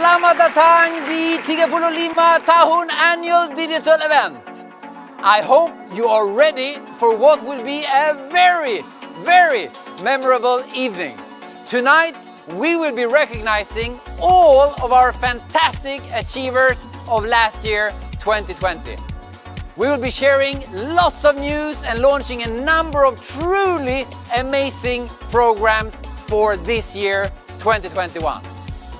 Selamat datang di 35 tahun annual digital event. I hope you are ready for what will be a very, very memorable evening. Tonight, we will be recognizing all of our fantastic achievers of last year, 2020. We will be sharing lots of news and launching a number of truly amazing programs for this year, 2021.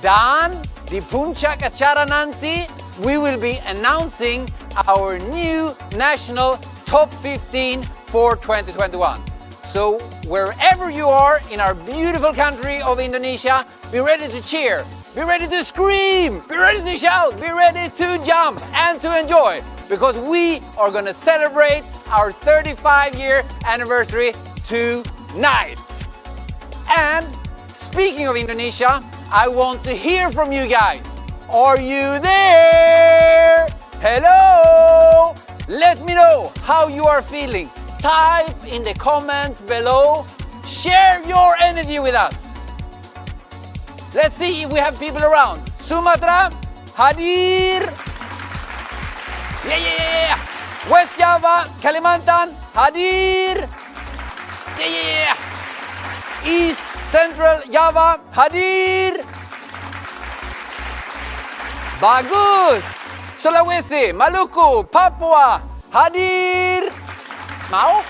Dan di puncak acara nanti, we will be announcing our new national top 15 for 2021. So wherever you are in our beautiful country of Indonesia, be ready to cheer, be ready to scream, be ready to shout, be ready to jump and to enjoy, because we are going to celebrate our 35-year anniversary tonight. And speaking of Indonesia, I want to hear from you guys. Are you there? Hello! Let me know how you are feeling. Type in the comments below. Share your energy with us. Let's see if we have people around. Sumatra, hadir. Yeah. West Java, Kalimantan, hadir. Yeah. East Central Java, hadir. Bagus. Sulawesi, Maluku, Papua, hadir. Mau?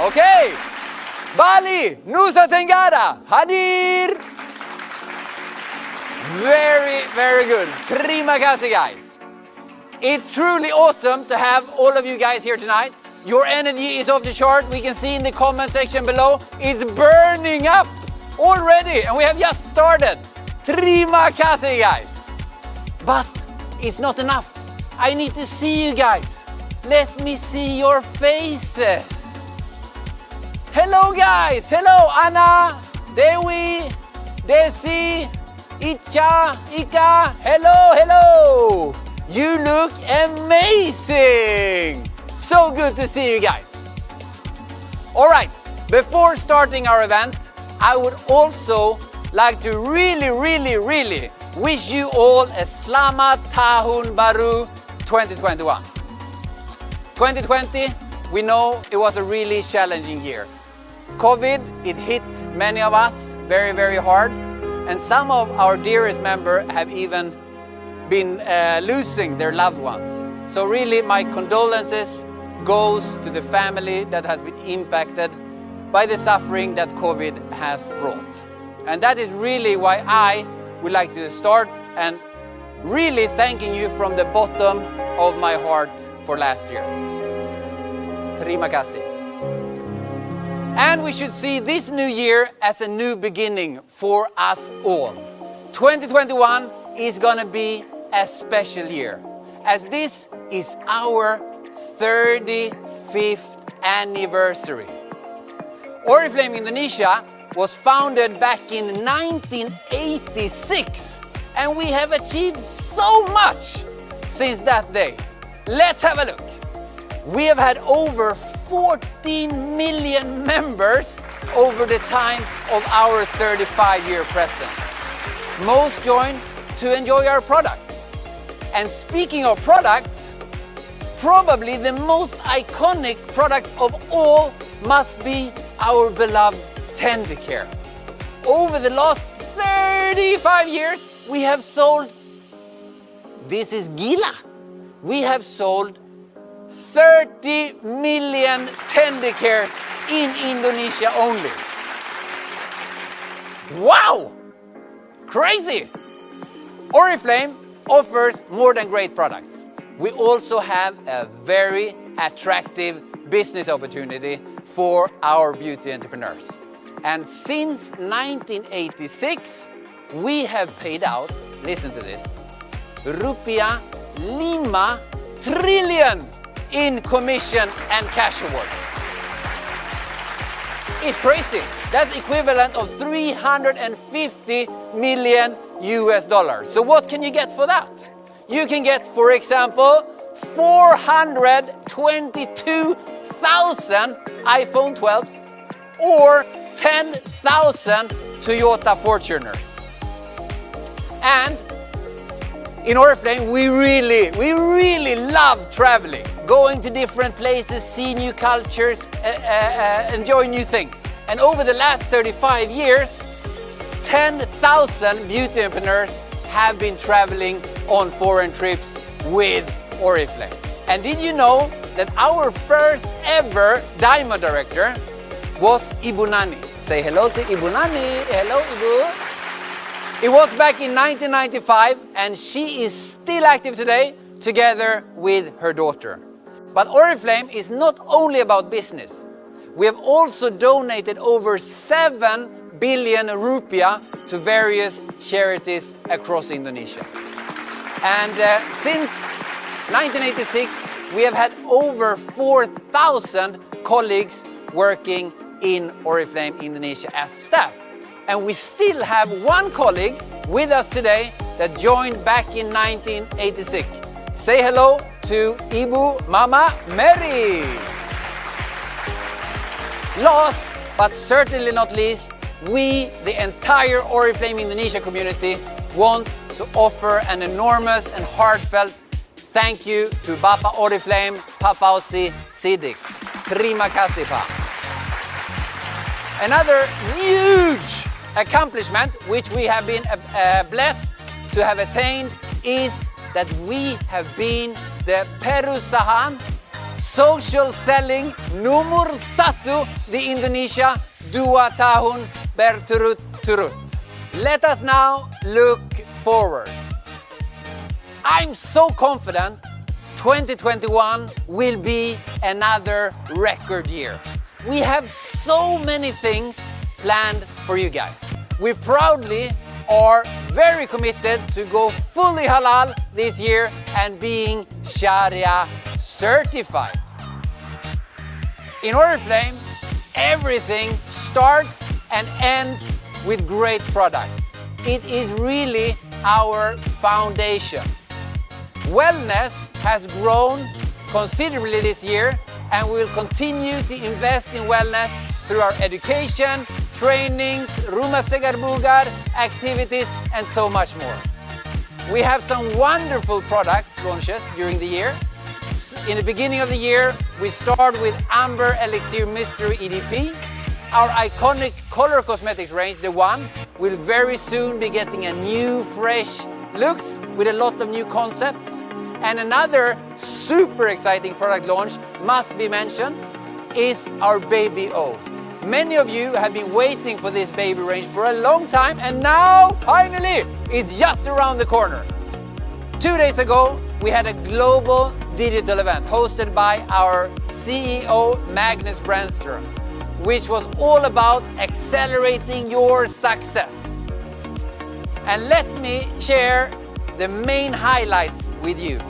Okay. Bali, Nusa Tenggara, hadir. Very, very good. Terima kasih, guys. It's truly awesome to have all of you guys here tonight. Your energy is off the chart. We can see in the comment section below. It's burning up already, and we have just started. Terima kasih, guys. But it's not enough. I need to see you guys. Let me see your faces. Hello, guys. Hello, Anna, Dewi, Desi, Icha, Ika. Hello. You look amazing. So good to see you guys. All right, before starting our event, I would also like to really wish you all a Selamat Tahun Baru 2021. 2020, we know it was a really challenging year. COVID, it hit many of us very, very hard, and some of our dearest members have even been losing their loved ones. So really, my condolences goes to the family that has been impacted by the suffering that COVID has brought. And that is really why I would like to start and really thanking you from the bottom of my heart for last year. Terima kasih. And we should see this new year as a new beginning for us all. 2021 is gonna be a special year, as this is our 35th anniversary. Oriflame Indonesia was founded back in 1986, and we have achieved so much since that day. Let's have a look. We have had over 14 million members over the time of our 35-year presence. Most joined to enjoy our products. And speaking of products, probably the most iconic product of all must be our beloved Tendicare. Over the last 35 years, we have sold, this is gila, we have sold 30 million Tendicares in Indonesia only. Wow! Crazy! Oriflame offers more than great products. We also have a very attractive business opportunity for our beauty entrepreneurs. And since 1986, we have paid out, listen to this, Rupiah 5 trillion in commission and cash awards. It's crazy. That's equivalent of 350 million US dollars. So what can you get for that? You can get, for example, 422,000 iPhone 12s or 10,000 Toyota Fortuners. And In Oriflame, we really love traveling, going to different places, see new cultures, enjoy new things. And over the last 35 years, 10,000 beauty entrepreneurs have been traveling on foreign trips with Oriflame. And did you know that our first ever Diamond Director was Ibu Nani? Say hello to Ibu Nani. Hello, Ibu. It was back in 1995, and she is still active today together with her daughter. But Oriflame is not only about business. We have also donated over 7 billion rupiah to various charities across Indonesia. And since 1986, we have had over 4,000 colleagues working in Oriflame Indonesia as staff. And we still have one colleague with us today that joined back in 1986. Say hello to Ibu Mama Mary. Last but certainly not least, we, the entire Oriflame Indonesia community, want to offer an enormous and heartfelt thank you to Bapak Oriflame, Pak Fauzi Siddiq. Terima kasih, Pak. Another huge accomplishment which we have been blessed to have attained is that we have been the perusahaan social selling nomor 1 di Indonesia 2 tahun berturut-turut. Let us now look forward. I'm so confident 2021 will be another record year. We have so many things planned for you guys. We proudly are very committed to go fully halal this year and being Sharia certified. In Oriflame, everything starts and ends with great products. It is really our foundation. Wellness has grown considerably this year, and we will continue to invest in wellness through our education, trainings, Rumah Segar Bugar, activities, and so much more. We have some wonderful products launches during the year. In the beginning of the year, we start with Amber Elixir Mystery EDP. Our iconic color cosmetics range, The One, will very soon be getting a new, fresh looks with a lot of new concepts. And another super exciting product launch must be mentioned is our Baby O. Many of you have been waiting for this baby range for a long time, and now, finally, it's just around the corner. 2 days ago, we had a global digital event hosted by our CEO, Magnus Brännström, which was all about accelerating your success. And let me share the main highlights with you.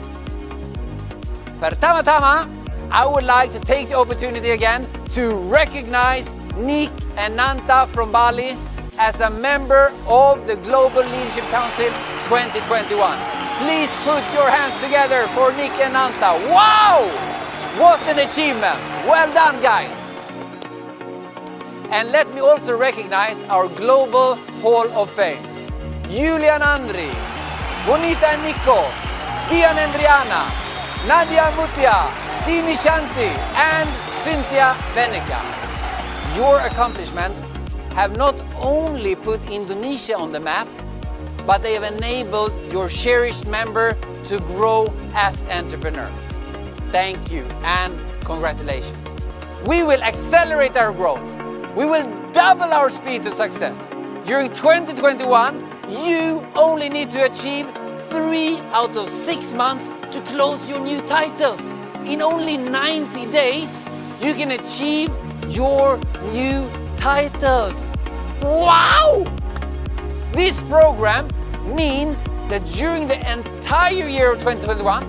Pertama-tama, I would like to take the opportunity again to recognize Nick and Nanta from Bali as a member of the Global Leadership Council 2021. Please put your hands together for Nick and Nanta. Wow! What an achievement! Well done, guys! And let me also recognize our Global Hall of Fame. Julian Andri, Bonita and Nico, Dian and Rihanna, Nadia Mutia, Dini Shanti, and Cynthia Benica. Your accomplishments have not only put Indonesia on the map, but they have enabled your cherished member to grow as entrepreneurs. Thank you and congratulations. We will accelerate our growth. We will double our speed to success. During 2021, you only need to achieve 3 out of 6 months to close your new titles. In only 90 days, you can achieve your new titles. Wow! This program means that during the entire year of 2021,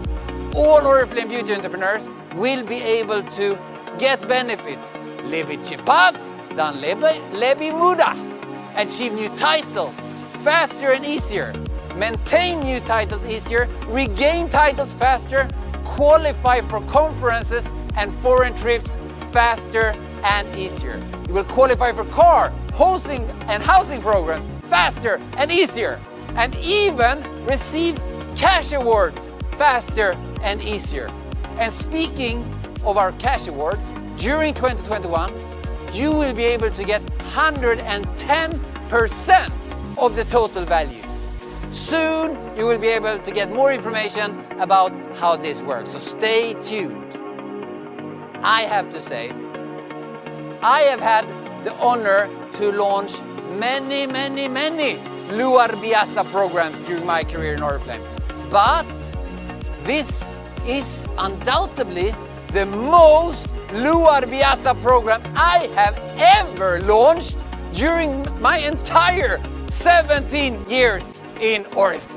all Oriflame beauty entrepreneurs will be able to get benefits. Lebih cepat dan lebih mudah. Achieve new titles faster and easier. Maintain new titles easier. Regain titles faster. Qualify for conferences and foreign trips faster and easier. You will qualify for car, hosting and housing programs faster and easier. And even receive cash awards faster and easier. And speaking of our cash awards, during 2021, you will be able to get 110% of the total value. Soon, you will be able to get more information about how this works, so stay tuned. I have to say, I have had the honor to launch many Luar Biasa programs during my career in Oriflame. But this is undoubtedly the most Luar Biasa program I have ever launched during my entire 17 years in Oriflame.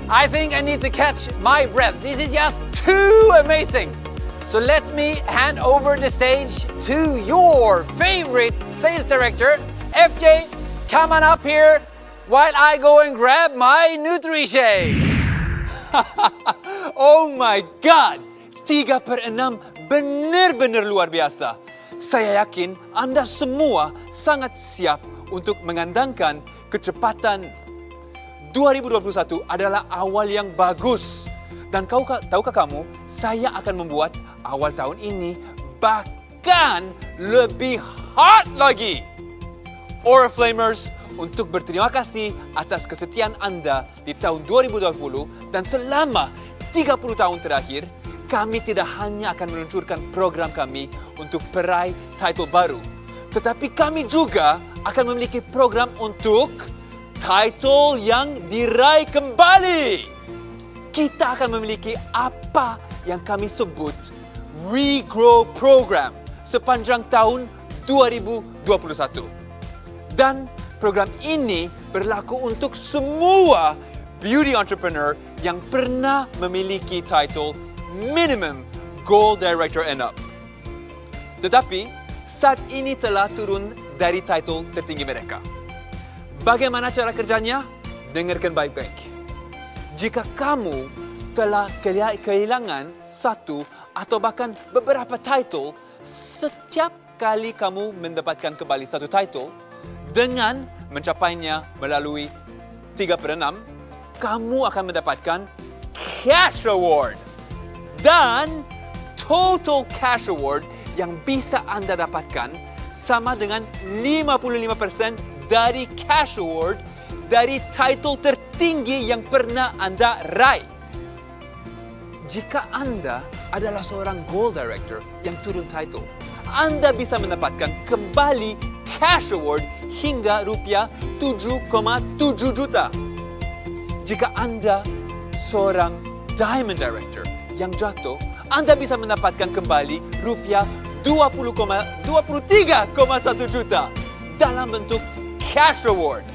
I think I need to catch my breath. This is just too amazing. So let me hand over the stage to your favorite sales director, FJ. Come on up here while I go and grab my NutriShake. Oh my God! 3/6 benar-benar luar biasa. Saya yakin Anda semua sangat siap untuk mengandangkan kecepatan. 2021 adalah awal yang bagus. Dan tahukah kamu, saya akan membuat awal tahun ini bahkan lebih hot lagi. Oriflamers, untuk berterima kasih atas kesetiaan Anda di tahun 2020 dan selama 30 tahun terakhir, kami tidak hanya akan meluncurkan program kami untuk peraih title baru, tetapi kami juga akan memiliki program untuk title yang diraih kembali. Kita akan memiliki apa yang kami sebut Regrow Program sepanjang tahun 2021. Dan program ini berlaku untuk semua beauty entrepreneur yang pernah memiliki title Minimum Gold Director and Up. Tetapi saat ini telah turun dari title tertinggi mereka. Bagaimana cara kerjanya? Dengarkan baik-baik. Jika kamu telah kehilangan satu atau bahkan beberapa title, setiap kali kamu mendapatkan kembali satu title, dengan mencapainya melalui 3/6, kamu akan mendapatkan Cash Award. Dan total Cash Award yang bisa Anda dapatkan sama dengan 55% dari Cash Award dari title tertinggi yang pernah Anda raih. Jika Anda adalah seorang Gold Director yang turun title, Anda bisa mendapatkan kembali Cash Award hingga rupiah 7,7 juta. Jika Anda seorang Diamond Director yang jatuh, Anda bisa mendapatkan kembali rupiah 23,1 juta dalam bentuk Cash Award.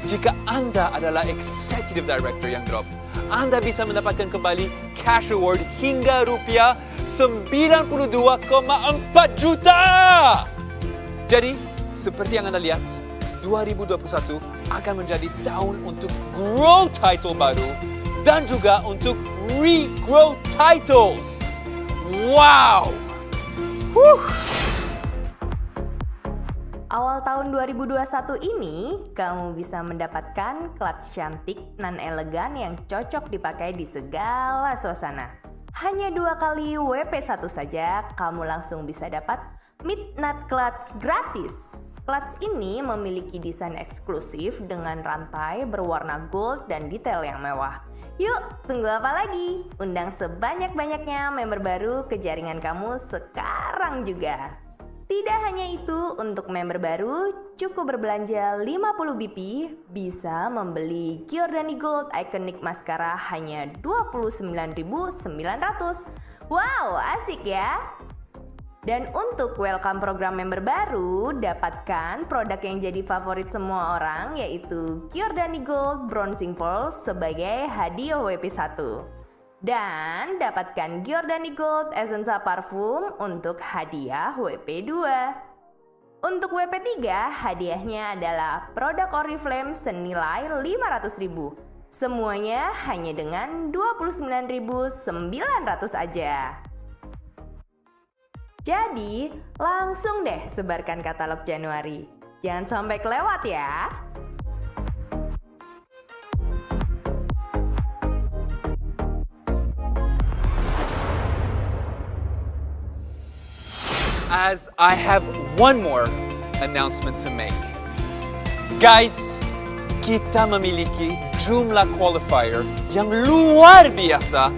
Jika Anda adalah Executive Director yang drop, Anda bisa mendapatkan kembali Cash Award hingga rupiah 92,4 juta. Jadi, seperti yang Anda lihat, 2021 akan menjadi tahun untuk grow title baru dan juga untuk regrow titles. Wow! Awal tahun 2021 ini, kamu bisa mendapatkan clutch cantik nan elegan yang cocok dipakai di segala suasana. Hanya 2 kali WP1 saja, kamu langsung bisa dapat Midnight Clutch gratis. Clutch ini memiliki desain eksklusif dengan rantai berwarna gold dan detail yang mewah. Yuk, tunggu apa lagi? Undang sebanyak-banyaknya member baru ke jaringan kamu sekarang juga. Tidak hanya itu, untuk member baru cukup berbelanja 50 BP bisa membeli Giordani Gold Iconic Mascara hanya 29.900. Wow, asik ya! Dan untuk welcome program member baru, dapatkan produk yang jadi favorit semua orang, yaitu Giordani Gold Bronzing Pearl sebagai hadiah WP1. Dan dapatkan Giordani Gold Essenza Parfum untuk hadiah WP2. Untuk WP3, hadiahnya adalah produk Oriflame senilai 500.000. Semuanya hanya dengan 29.900 aja. Jadi, langsung deh sebarkan katalog Januari. Jangan sampai kelewat ya. As I have one more announcement to make. Guys, kita memiliki jumlah qualifier yang luar biasa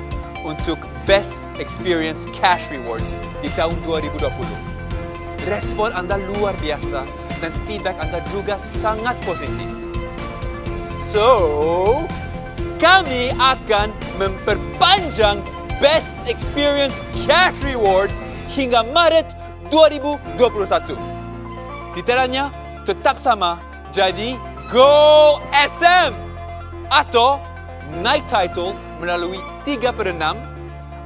untuk Best Experience Cash Rewards di tahun 2020. Respon Anda luar biasa dan feedback Anda juga sangat positif. So, kami akan memperpanjang Best Experience Cash Rewards hingga Maret 2021. Kriteria tetap sama, jadi Go SM! Atau naik title melalui 3/6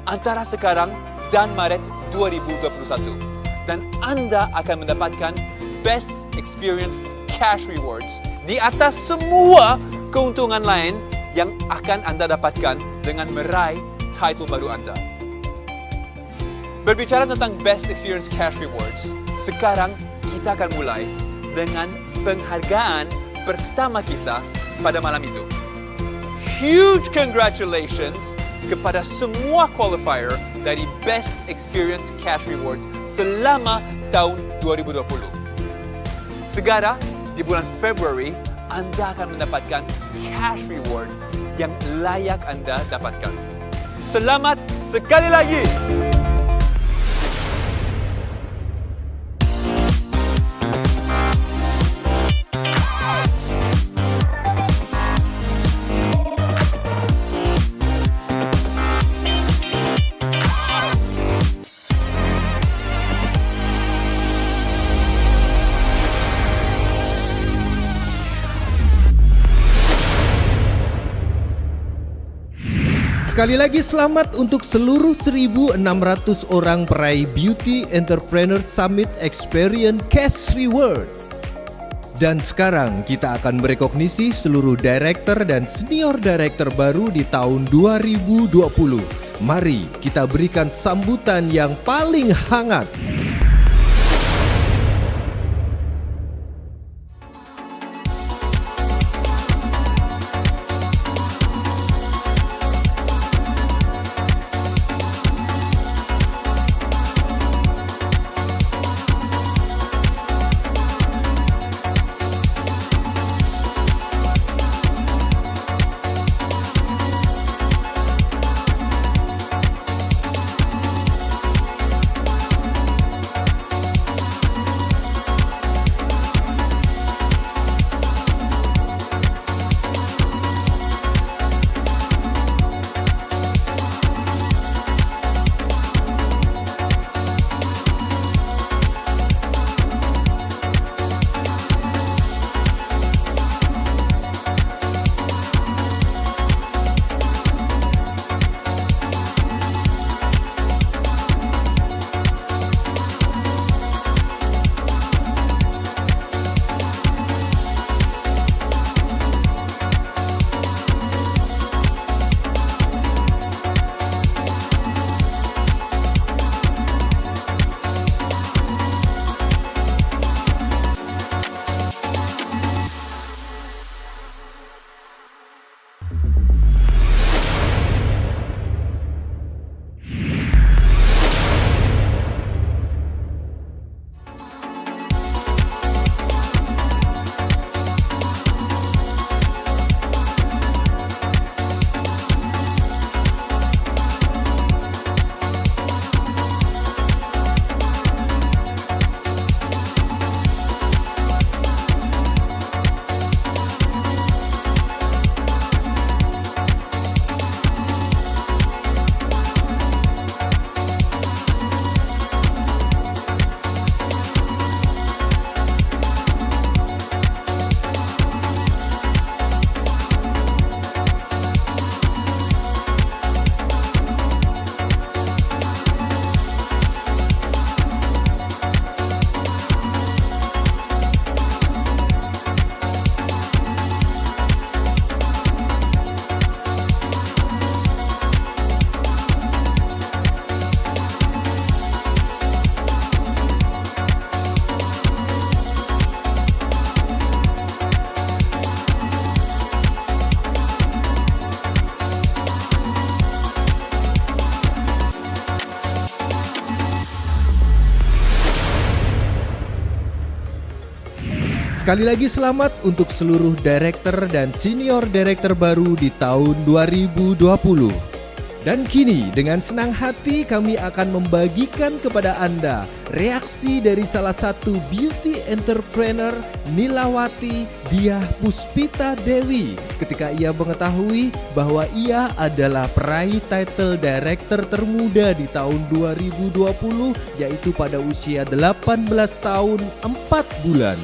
antara sekarang dan Maret 2021. Dan Anda akan mendapatkan Best Experience Cash Rewards di atas semua keuntungan lain yang akan Anda dapatkan dengan meraih title baru Anda. Berbicara tentang Best Experience Cash Rewards, sekarang kita akan mulai dengan penghargaan pertama kita pada malam itu. Huge congratulations kepada semua qualifier dari Best Experience Cash Rewards selama tahun 2020. Segera di bulan Februari, Anda akan mendapatkan cash reward yang layak Anda dapatkan. Selamat sekali lagi! Sekali lagi selamat untuk seluruh 1.600 orang peraih Beauty Entrepreneur Summit Experience Cash Reward. Dan sekarang kita akan merekognisi seluruh director dan senior director baru di tahun 2020. Mari kita berikan sambutan yang paling hangat. Sekali lagi selamat untuk seluruh director dan senior director baru di tahun 2020. Dan kini dengan senang hati kami akan membagikan kepada Anda reaksi dari salah satu beauty entrepreneur Nilawati Diah Puspita Dewi ketika ia mengetahui bahwa ia adalah peraih title director termuda di tahun 2020 yaitu pada usia 18 tahun 4 bulan.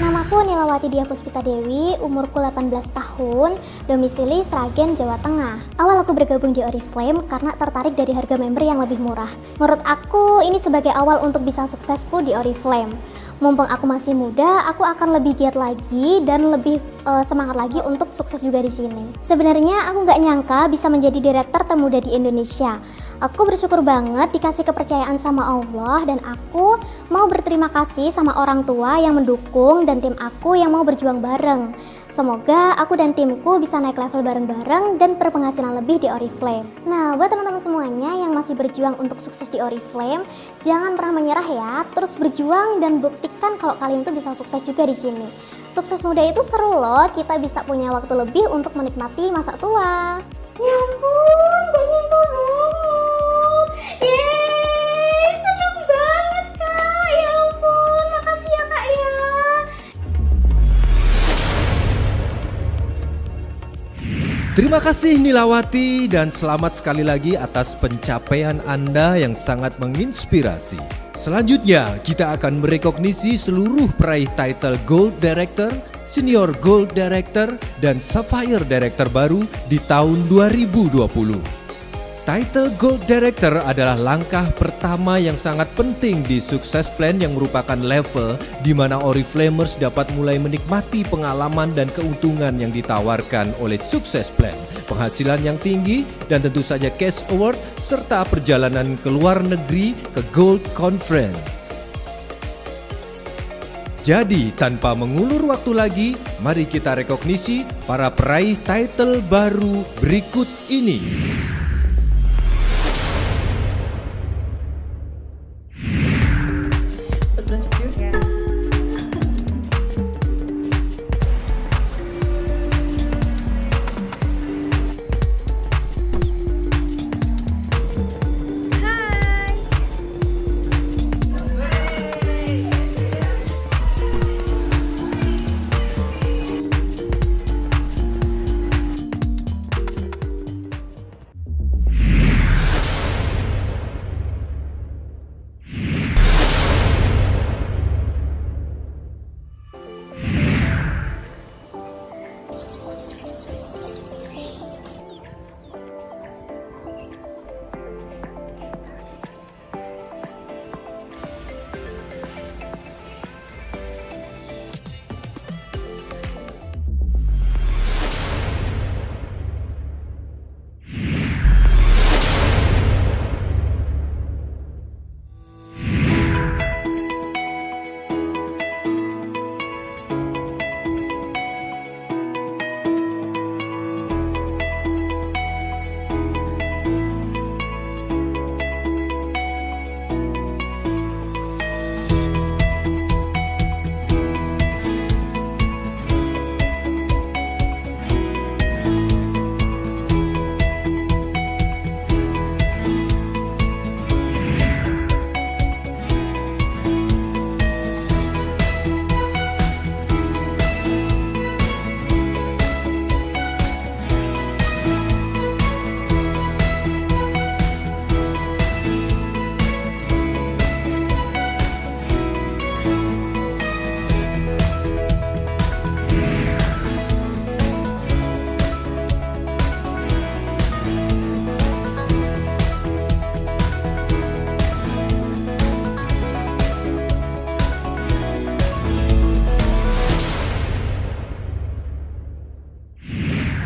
Namaku Nilawati Diah Puspita Dewi, umurku 18 tahun, domisili Sragen, Jawa Tengah. Awal aku bergabung di Oriflame karena tertarik dari harga member yang lebih murah. Menurut aku ini sebagai awal untuk bisa suksesku di Oriflame. Mumpung aku masih muda, aku akan lebih giat lagi dan lebih semangat lagi untuk sukses juga di sini. Sebenarnya aku nggak nyangka bisa menjadi direktur termuda di Indonesia. Aku bersyukur banget dikasih kepercayaan sama Allah dan aku mau berterima kasih sama orang tua yang mendukung dan tim aku yang mau berjuang bareng. Semoga aku dan timku bisa naik level bareng-bareng dan berpenghasilan lebih di Oriflame. Nah, buat teman-teman semuanya yang masih berjuang untuk sukses di Oriflame, jangan pernah menyerah ya. Terus berjuang dan buktikan kalau kalian tuh bisa sukses juga di sini. Sukses muda itu seru loh, kita bisa punya waktu lebih untuk menikmati masa tua. Ya ampun, gak nyangka banget. Yeay, seneng banget Kak. Ya ampun, makasih ya Kak ya. Terima kasih Nilawati dan selamat sekali lagi atas pencapaian Anda yang sangat menginspirasi. Selanjutnya kita akan merekognisi seluruh peraih title Gold Director, Senior Gold Director, dan Sapphire Director baru di tahun 2020. Title Gold Director adalah langkah pertama yang sangat penting di Success Plan yang merupakan level di mana Oriflamers dapat mulai menikmati pengalaman dan keuntungan yang ditawarkan oleh Success Plan, penghasilan yang tinggi, dan tentu saja cash award serta perjalanan ke luar negeri ke Gold Conference. Jadi tanpa mengulur waktu lagi, mari kita rekognisi para peraih title baru berikut ini.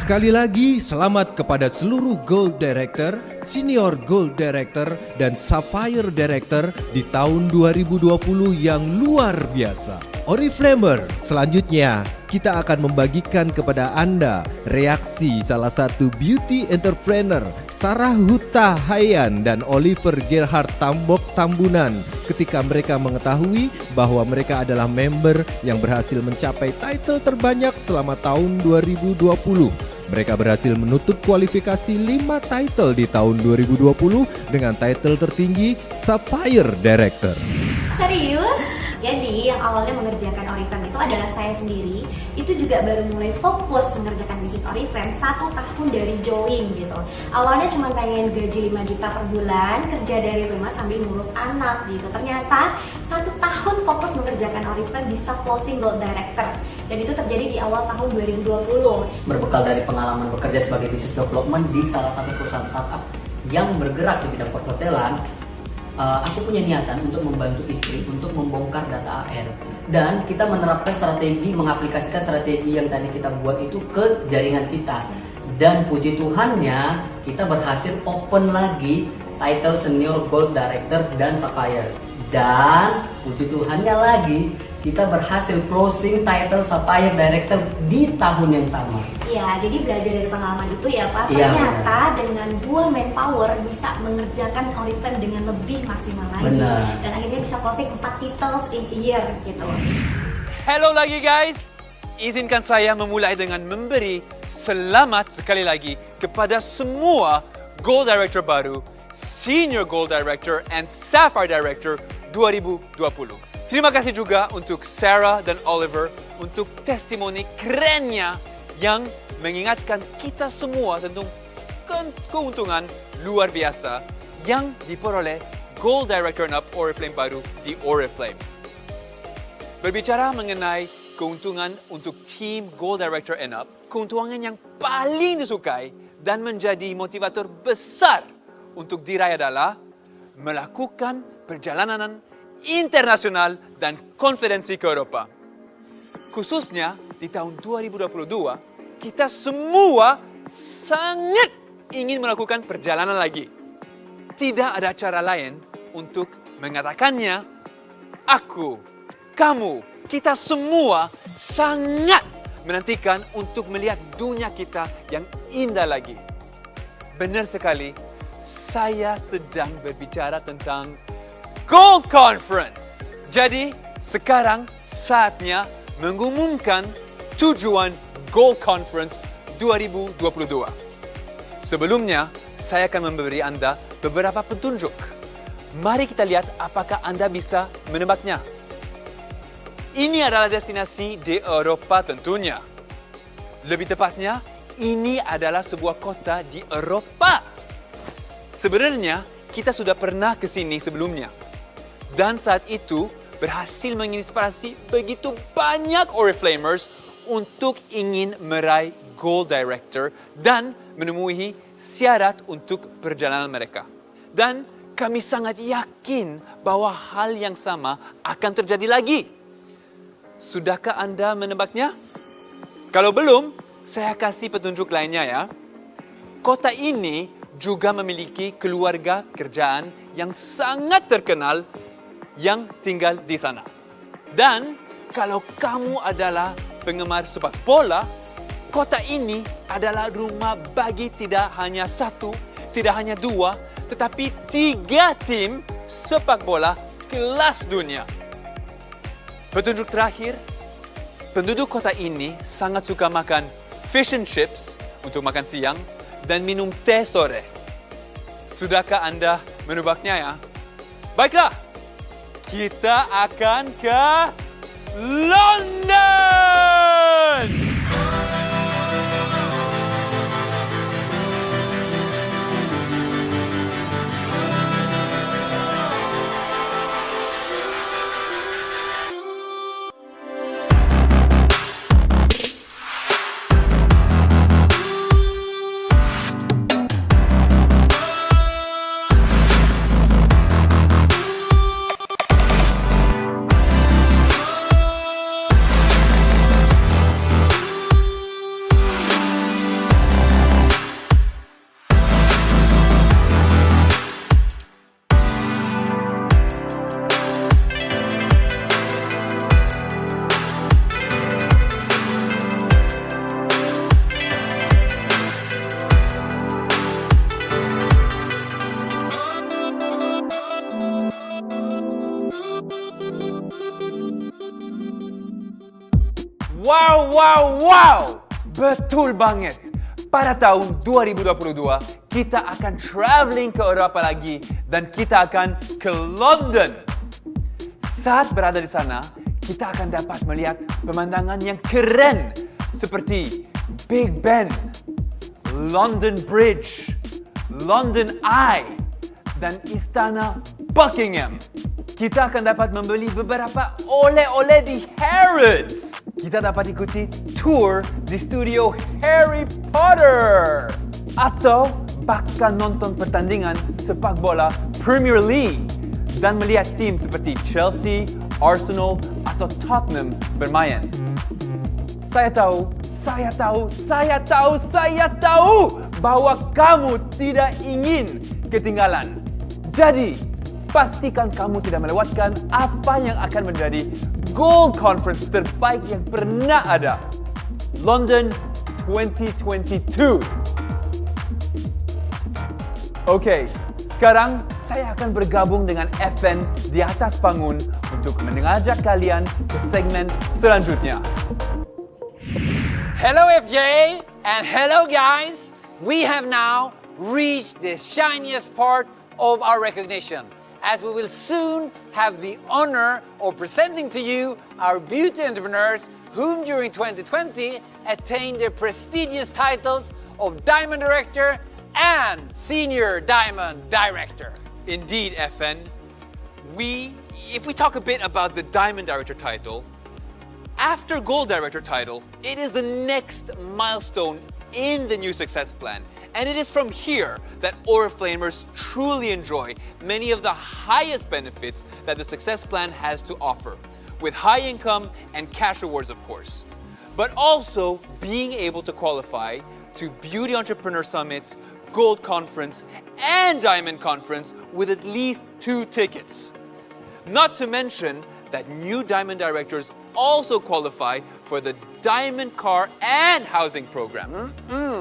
Sekali lagi selamat kepada seluruh Gold Director, Senior Gold Director, dan Sapphire Director di tahun 2020 yang luar biasa. Oriflamer, selanjutnya kita akan membagikan kepada Anda reaksi salah satu beauty entrepreneur Sarah Huta Hayan dan Oliver Gerhard Tambok Tambunan ketika mereka mengetahui bahwa mereka adalah member yang berhasil mencapai title terbanyak selama tahun 2020. Mereka berhasil menutup kualifikasi 5 title di tahun 2020 dengan title tertinggi Sapphire Director. Serius? Jadi yang awalnya mengerjakan Oriflame itu adalah saya sendiri. Itu juga baru mulai fokus mengerjakan bisnis Oriflame 1 tahun dari join gitu. Awalnya cuma pengen gaji 5 juta per bulan, kerja dari rumah sambil ngurus anak gitu. Ternyata 1 tahun fokus mengerjakan Oriflame bisa closing gold director. Dan itu terjadi di awal tahun 2020. Berbekal dari pengalaman bekerja sebagai business development di salah satu perusahaan startup yang bergerak di bidang perhotelan, aku punya niatan untuk membantu istri untuk membongkar data AR, dan kita menerapkan strategi, mengaplikasikan strategi yang tadi kita buat itu ke jaringan kita. Dan puji Tuhannya kita berhasil open lagi title Senior Gold Director dan Sapphire. Dan puji Tuhannya lagi kita berhasil closing title Sapphire Director di tahun yang sama. Iya, jadi belajar dari pengalaman itu ya Pak. Iya, Ternyata dengan 2 manpower bisa mengerjakan Oriflame dengan lebih maksimal lagi. Benar. Dan akhirnya bisa closing 4 titles in a year gitu. Hello lagi guys. Izinkan saya memulai dengan memberi selamat sekali lagi kepada semua Gold Director baru, Senior Gold Director, and Sapphire Director 2020. Terima kasih juga untuk Sarah dan Oliver untuk testimoni kerennya yang mengingatkan kita semua tentang keuntungan luar biasa yang diperoleh Gold Director and Up Oriflame baru di Oriflame. Berbicara mengenai keuntungan untuk tim Gold Director and Up, keuntungan yang paling disukai dan menjadi motivator besar untuk diraih adalah melakukan perjalanan internasional dan konferensi ke Eropa. Khususnya di tahun 2022, kita semua sangat ingin melakukan perjalanan lagi. Tidak ada cara lain untuk mengatakannya. Aku, kamu, kita semua sangat menantikan untuk melihat dunia kita yang indah lagi. Benar sekali, saya sedang berbicara tentang Gold Conference. Jadi, sekarang saatnya mengumumkan tujuan Gold Conference 2022. Sebelumnya, saya akan memberi Anda beberapa petunjuk. Mari kita lihat apakah Anda bisa menebaknya. Ini adalah destinasi di Eropa tentunya. Lebih tepatnya, ini adalah sebuah kota di Eropa. Sebenarnya, kita sudah pernah ke sini sebelumnya. Dan saat itu berhasil menginspirasi begitu banyak Oriflamers untuk ingin meraih Gold Director dan memenuhi syarat untuk perjalanan mereka. Dan kami sangat yakin bahwa hal yang sama akan terjadi lagi. Sudahkah Anda menebaknya? Kalau belum, saya kasih petunjuk lainnya ya. Kota ini juga memiliki keluarga kerjaan yang sangat terkenal yang tinggal di sana. Dan kalau kamu adalah penggemar sepak bola, kota ini adalah rumah bagi tidak hanya 1, tidak hanya 2, tetapi 3 tim sepak bola kelas dunia. Petunjuk terakhir, penduduk kota ini sangat suka makan fish and chips untuk makan siang dan minum teh sore. Sudahkah Anda menebaknya ya? Baiklah, kita akan ke London! Wow! Betul banget. Pada tahun 2022, kita akan traveling ke Eropa lagi dan kita akan ke London. Saat berada di sana, kita akan dapat melihat pemandangan yang keren seperti Big Ben, London Bridge, London Eye, dan Istana Buckingham. Kita akan dapat membeli beberapa oleh-oleh di Harrods. Kita dapat ikuti tour di studio Harry Potter. Atau bahkan nonton pertandingan sepak bola Premier League dan melihat tim seperti Chelsea, Arsenal, atau Tottenham bermain. Saya tahu bahwa kamu tidak ingin ketinggalan. Jadi, pastikan kamu tidak melewatkan apa yang akan menjadi Gold Conference terbaik yang pernah ada. London 2022. Oke, sekarang saya akan bergabung dengan FN di atas panggung untuk mengajak kalian ke segmen selanjutnya. Hello FJ and hello guys. We have now reached the shiniest part of our recognition, as we will soon have the honor of presenting to you our beauty entrepreneurs whom during 2020 attained the prestigious titles of Diamond Director and Senior Diamond Director. Indeed, FN. If we talk a bit about the Diamond Director title, after Gold Director title, it is the next milestone in the new success plan. And it is from here that Oriflamers truly enjoy many of the highest benefits that the success plan has to offer, with high income and cash rewards, of course. But also being able to qualify to Beauty Entrepreneur Summit, Gold Conference, and Diamond Conference with at least 2 tickets. Not to mention that new Diamond Directors also qualify for the Diamond Car and Housing Program.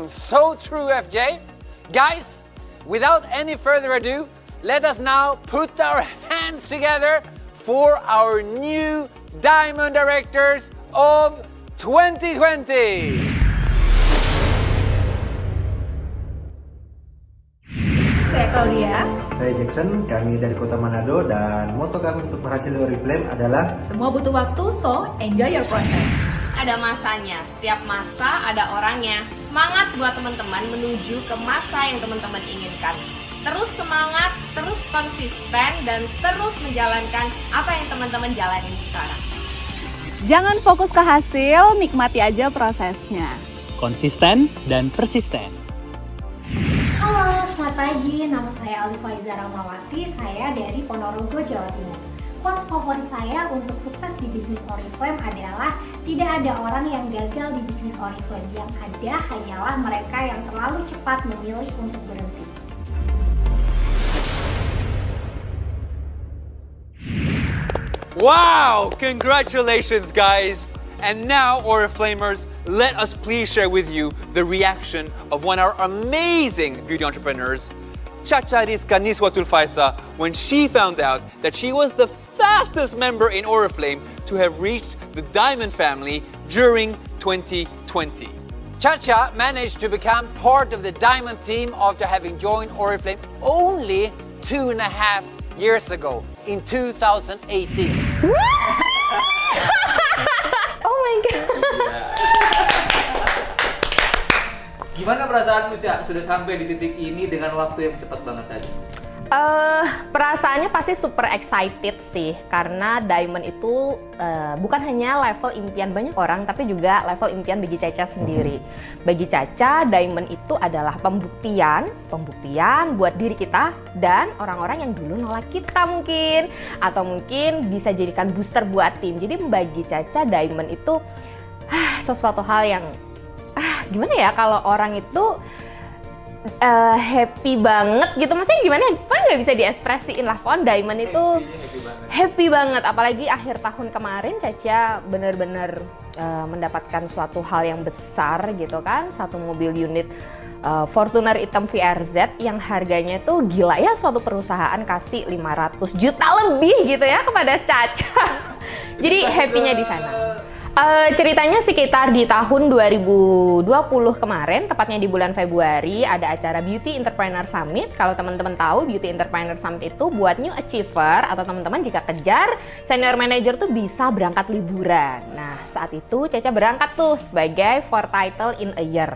So true, FJ. Guys, without any further ado, let us now put our hands together for our new Diamond Directors of 2020. Saya Claudia. Saya Jackson, kami dari Kota Manado, dan moto kami untuk berhasil di Oriflame adalah Semua butuh waktu, so enjoy your process. Ada masanya, setiap masa ada orangnya. Semangat buat teman-teman menuju ke masa yang teman-teman inginkan. Terus semangat, terus konsisten, dan terus menjalankan apa yang teman-teman jalani sekarang. Jangan fokus ke hasil, nikmati aja prosesnya. Konsisten dan persisten. Halo, selamat pagi. Nama saya Alifaiza Ramawati. Saya dari Ponorogo, Jawa Timur. Quotes favorit saya untuk sukses di bisnis Oriflame adalah tidak ada orang yang gagal di bisnis Oriflame. Yang ada hanyalah mereka yang terlalu cepat memilih untuk berhenti. Wow! Congratulations, guys! And now, Oriflamers, let us please share with you the reaction of one of our amazing beauty entrepreneurs, Chacha Rizka Niswatul Faisa, when she found out that she was the fastest member in Oriflame to have reached the Diamond family during 2020. Chacha managed to become part of the Diamond team after having joined Oriflame only 2.5 years ago, in 2018. Oh my god. Gimana perasaanmu, Cak? Sudah sampai di titik ini dengan waktu yang cepat banget tadi? Perasaannya pasti super excited sih, karena Diamond itu bukan hanya level impian banyak orang, tapi juga level impian bagi Caca sendiri. Bagi Caca, Diamond itu adalah pembuktian buat diri kita dan orang-orang yang dulu nolak kita mungkin, atau mungkin bisa jadikan booster buat tim. Jadi bagi Caca, Diamond itu sesuatu hal yang gimana ya, kalau orang itu happy banget gitu, maksudnya gimana? Kan nggak bisa diekspresiin lah. Pokoknya Diamond itu happy banget. Apalagi akhir tahun kemarin Caca benar-benar mendapatkan suatu hal yang besar gitu kan, satu mobil unit Fortuner hitam VRZ yang harganya tuh gila ya, suatu perusahaan kasih 500 juta lebih gitu ya kepada Caca. Jadi happy-nya di sana. Ceritanya sekitar di tahun 2020 kemarin, tepatnya di bulan Februari, ada acara Beauty Entrepreneur Summit. Kalau teman-teman tahu, Beauty Entrepreneur Summit itu buat new achiever atau teman-teman jika kejar senior manager tuh bisa berangkat liburan. Nah, saat itu Caca berangkat tuh sebagai 4 title in a year.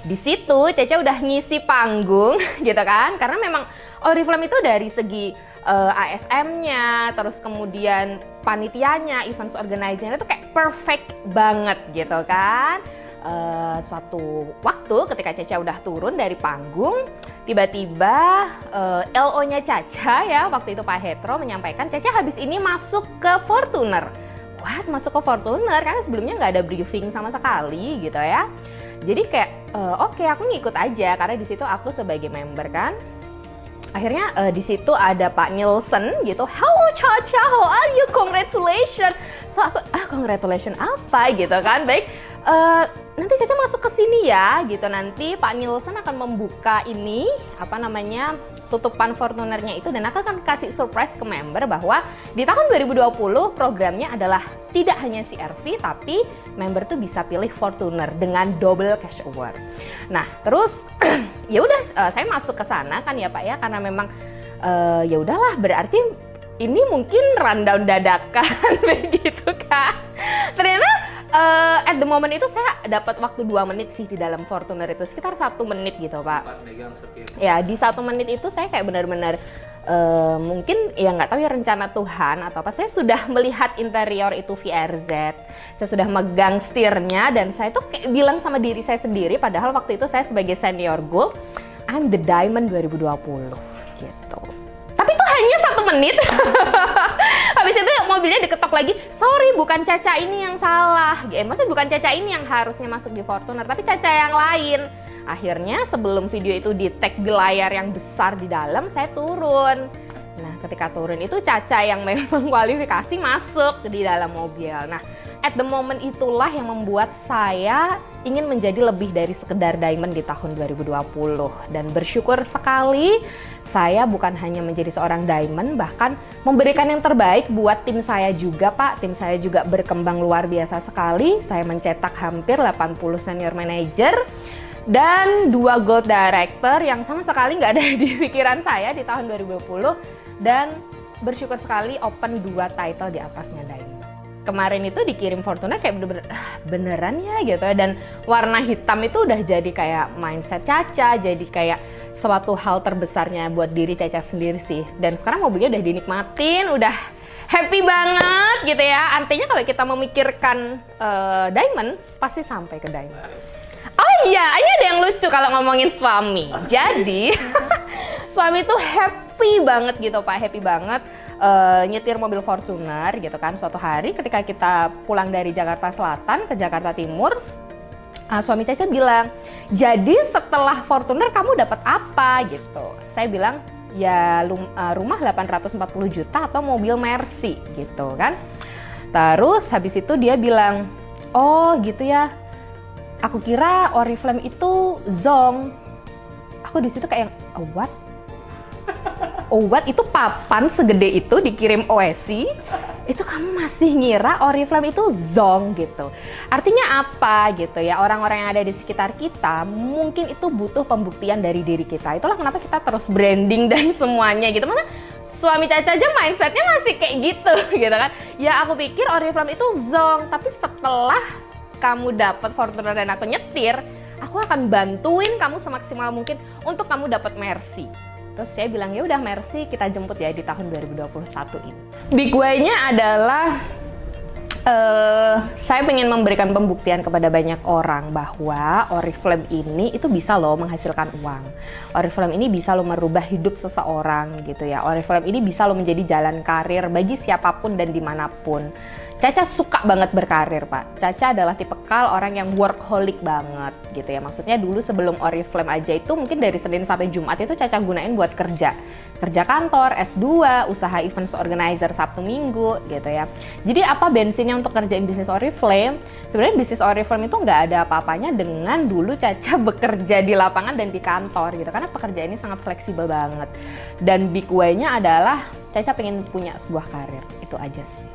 Di situ Caca udah ngisi panggung gitu kan, karena memang Oriflame itu dari segi ASM-nya, terus kemudian panitianya, events organizer-nya itu kayak perfect banget gitu kan. Suatu waktu ketika Caca udah turun dari panggung, tiba-tiba LO-nya Caca ya, waktu itu Pak Hetro menyampaikan Caca habis ini masuk ke Fortuner. What? Masuk ke Fortuner? Karena sebelumnya nggak ada briefing sama sekali gitu ya. Jadi kayak oke, aku ngikut aja karena di situ aku sebagai member kan. Akhirnya di situ ada Pak Nielsen gitu. Hello Caca, how are you? Congratulations. So aku congratulations apa gitu kan? Baik, nanti Caca masuk ke sini ya gitu. Nanti Pak Nielsen akan membuka ini tutupan Fortunernya itu, dan aku akan kasih surprise ke member bahwa di tahun 2020 programnya adalah tidak hanya CRV tapi member tuh bisa pilih Fortuner dengan double cash award. Nah, terus ya udah saya masuk ke sana kan ya Pak ya, karena memang ya udahlah, berarti ini mungkin rundown dadakan begitu kan. Ternyata at the moment itu saya dapat waktu 2 menit sih di dalam Fortuner itu, sekitar 1 menit gitu Pak. Ya di 1 menit itu saya kayak benar-benar mungkin ya nggak tahu ya rencana Tuhan atau apa, saya sudah melihat interior itu VRZ, saya sudah megang setirnya dan saya tuh kayak bilang sama diri saya sendiri, padahal waktu itu saya sebagai senior gold, I'm the diamond 2020 gitu. Tapi itu hanya 1 menit. Habis itu mobilnya diketok lagi. Sorry, bukan Caca ini yang salah. Maksudnya bukan Caca ini yang harusnya masuk di Fortuner, tapi Caca yang lain. Akhirnya sebelum video itu di-tag di layar yang besar di dalam, saya turun. Nah, ketika turun itu Caca yang memang kualifikasi masuk di dalam mobil. Nah, at the moment itulah yang membuat saya ingin menjadi lebih dari sekedar diamond di tahun 2020. Dan bersyukur sekali saya bukan hanya menjadi seorang diamond, bahkan memberikan yang terbaik buat tim saya juga Pak. Tim saya juga berkembang luar biasa sekali. Saya mencetak hampir 80 senior manager dan 2 gold director yang sama sekali nggak ada di pikiran saya di tahun 2020. Dan bersyukur sekali open 2 title di atasnya diamond. Kemarin itu dikirim Fortuner kayak bener-bener beneran ya gitu ya. Dan warna hitam itu udah jadi kayak mindset Caca, jadi kayak suatu hal terbesarnya buat diri Caca sendiri sih. Dan sekarang mobilnya udah dinikmatin, udah happy banget gitu ya. Artinya kalau kita memikirkan diamond, pasti sampai ke diamond. Oh iya, ini ada yang lucu kalau ngomongin suami. Jadi suami tuh happy banget gitu Pak, happy banget. Nyetir mobil Fortuner gitu kan. Suatu hari ketika kita pulang dari Jakarta Selatan ke Jakarta Timur, suami Caca bilang, jadi setelah Fortuner kamu dapat apa gitu. Saya bilang ya rumah 840 juta atau mobil Mercy gitu kan. Terus habis itu dia bilang, oh gitu ya, aku kira Oriflame itu zong. Aku di situ kayak what? Oh what? Itu papan segede itu dikirim OSI, itu kamu masih ngira Oriflame itu zong gitu. Artinya apa gitu ya, orang-orang yang ada di sekitar kita mungkin itu butuh pembuktian dari diri kita. Itulah kenapa kita terus branding dan semuanya gitu. Mana suami Caca aja mindsetnya masih kayak gitu gitu kan. Ya aku pikir Oriflame itu zong, tapi setelah kamu dapat Fortuner dan aku nyetir, aku akan bantuin kamu semaksimal mungkin untuk kamu dapat Mercy. Terus saya bilang ya udah Mercy kita jemput ya di tahun 2021 ini. Big why-nya adalah saya ingin memberikan pembuktian kepada banyak orang bahwa Oriflame ini itu bisa loh menghasilkan uang. Oriflame ini bisa loh merubah hidup seseorang gitu ya. Oriflame ini bisa loh menjadi jalan karir bagi siapapun dan dimanapun. Caca suka banget berkarir Pak. Caca adalah tipikal orang yang workaholic banget gitu ya. Maksudnya dulu sebelum Oriflame aja itu mungkin dari Senin sampai Jumat itu Caca gunain buat kerja. Kerja kantor, S2, usaha events organizer Sabtu Minggu gitu ya. Jadi apa bensinnya untuk kerjain bisnis Oriflame? Sebenarnya bisnis Oriflame itu nggak ada apa-apanya dengan dulu Caca bekerja di lapangan dan di kantor gitu. Karena pekerjaan ini sangat fleksibel banget. Dan big why-nya adalah Caca pengen punya sebuah karir. Itu aja sih.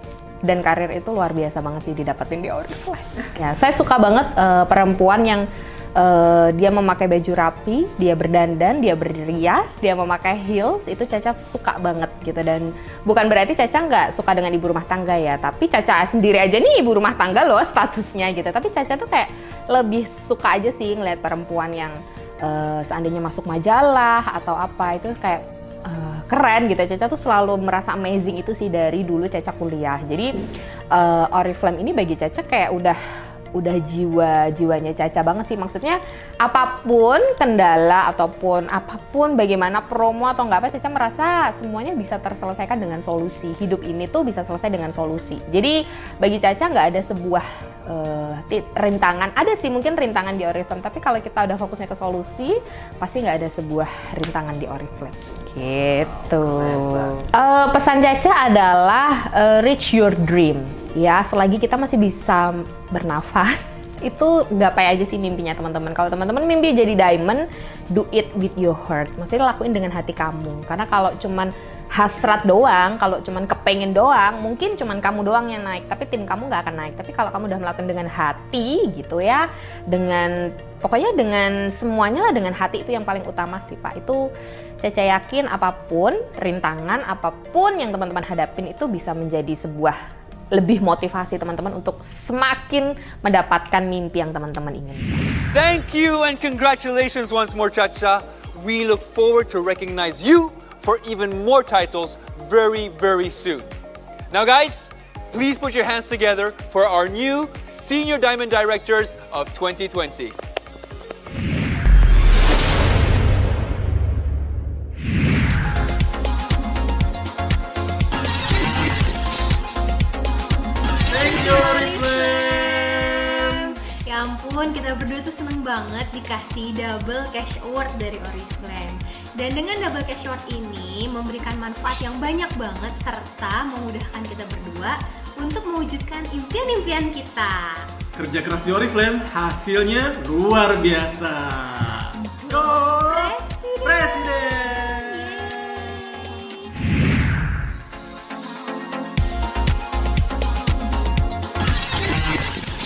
dan karir itu luar biasa banget sih didapetin di Oriflame. Ya, saya suka banget perempuan yang dia memakai baju rapi, dia berdandan, dia berrias, dia memakai heels, itu Caca suka banget gitu. Dan bukan berarti Caca nggak suka dengan ibu rumah tangga ya, tapi Caca sendiri aja nih ibu rumah tangga loh statusnya gitu. Tapi Caca tuh kayak lebih suka aja sih ngeliat perempuan yang seandainya masuk majalah atau apa, itu kayak keren gitu. Caca tuh selalu merasa amazing itu sih dari dulu Caca kuliah. Jadi Oriflame ini bagi Caca kayak udah jiwanya Caca banget sih. Maksudnya apapun kendala ataupun apapun bagaimana promo atau nggak apa, Caca merasa semuanya bisa terselesaikan dengan solusi. Hidup ini tuh bisa selesai dengan solusi. Jadi bagi Caca nggak ada sebuah rintangan. Ada sih mungkin rintangan di Oriflame, tapi kalau kita udah fokusnya ke solusi, pasti nggak ada sebuah rintangan di Oriflame. Gitu. Pesan Caca adalah reach your dream. Ya, selagi kita masih bisa bernafas, itu gapai aja sih mimpinya teman-teman. Kalau teman-teman mimpi jadi diamond, do it with your heart. Maksudnya lakuin dengan hati kamu. Karena kalau cuman hasrat doang, kalau cuman kepengen doang, mungkin cuman kamu doang yang naik, tapi tim kamu nggak akan naik. Tapi kalau kamu udah melakukan dengan hati gitu ya, pokoknya dengan semuanya lah, dengan hati itu yang paling utama sih Pak. Itu Caca yakin apapun, rintangan apapun yang teman-teman hadapin itu bisa menjadi sebuah lebih motivasi teman-teman untuk semakin mendapatkan mimpi yang teman-teman inginkan. Thank you and congratulations once more, Caca. We look forward to recognize you for even more titles very, very soon. Now guys, please put your hands together for our new Senior Diamond Directors of 2020. Ya ampun, kita berdua tuh seneng banget dikasih double cash award dari Oriflame. Dan dengan double cash award ini memberikan manfaat yang banyak banget serta memudahkan kita berdua untuk mewujudkan impian-impian kita. Kerja keras di Oriflame, hasilnya luar biasa. Go Presiden!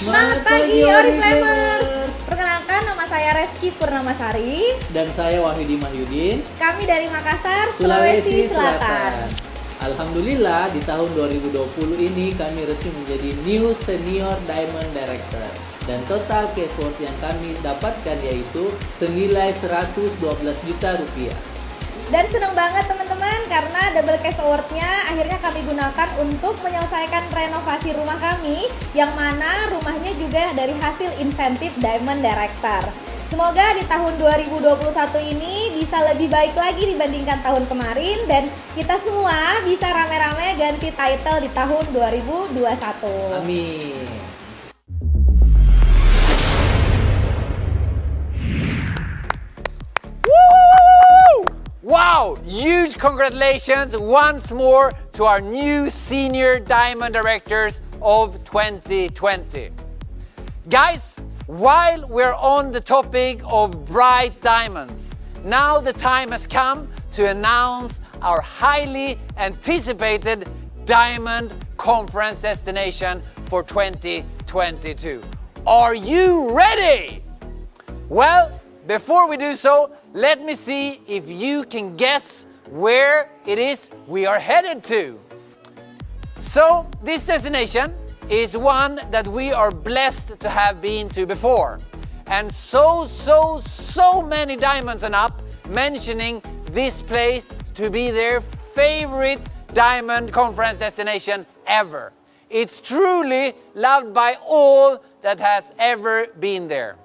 Selamat pagi Oriflamers. Perkenalkan, nama saya Reski Purnamasari. Dan saya Wahyudi Mahyudin. Kami dari Makassar, Sulawesi Selatan. Alhamdulillah di tahun 2020 ini kami resmi menjadi new Senior Diamond Director. Dan total cash worth yang kami dapatkan yaitu senilai 112 juta rupiah. Dan senang banget teman-teman karena double cash award-nya akhirnya kami gunakan untuk menyelesaikan renovasi rumah kami, yang mana rumahnya juga dari hasil insentif Diamond Director. Semoga di tahun 2021 ini bisa lebih baik lagi dibandingkan tahun kemarin dan kita semua bisa rame-rame ganti title di tahun 2021. Amin. Wow! Huge congratulations once more to our new Senior Diamond Directors of 2020. Guys, while we're on the topic of bright diamonds, now the time has come to announce our highly anticipated Diamond Conference destination for 2022. Are you ready? Well, before we do so, let me see if you can guess where it is we are headed to. So, this destination is one that we are blessed to have been to before. And so many diamonds and up mentioning this place to be their favorite diamond conference destination ever. It's truly loved by all that has ever been there.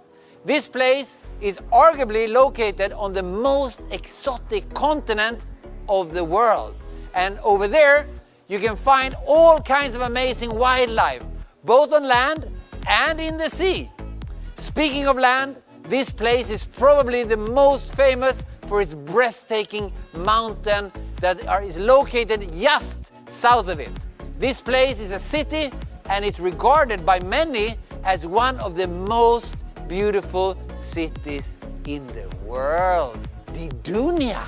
This place is arguably located on the most exotic continent of the world. And over there, you can find all kinds of amazing wildlife, both on land and in the sea. Speaking of land, this place is probably the most famous for its breathtaking mountain that is located just south of it. This place is a city and it's regarded by many as one of the most beautiful cities in the world, the Dunia.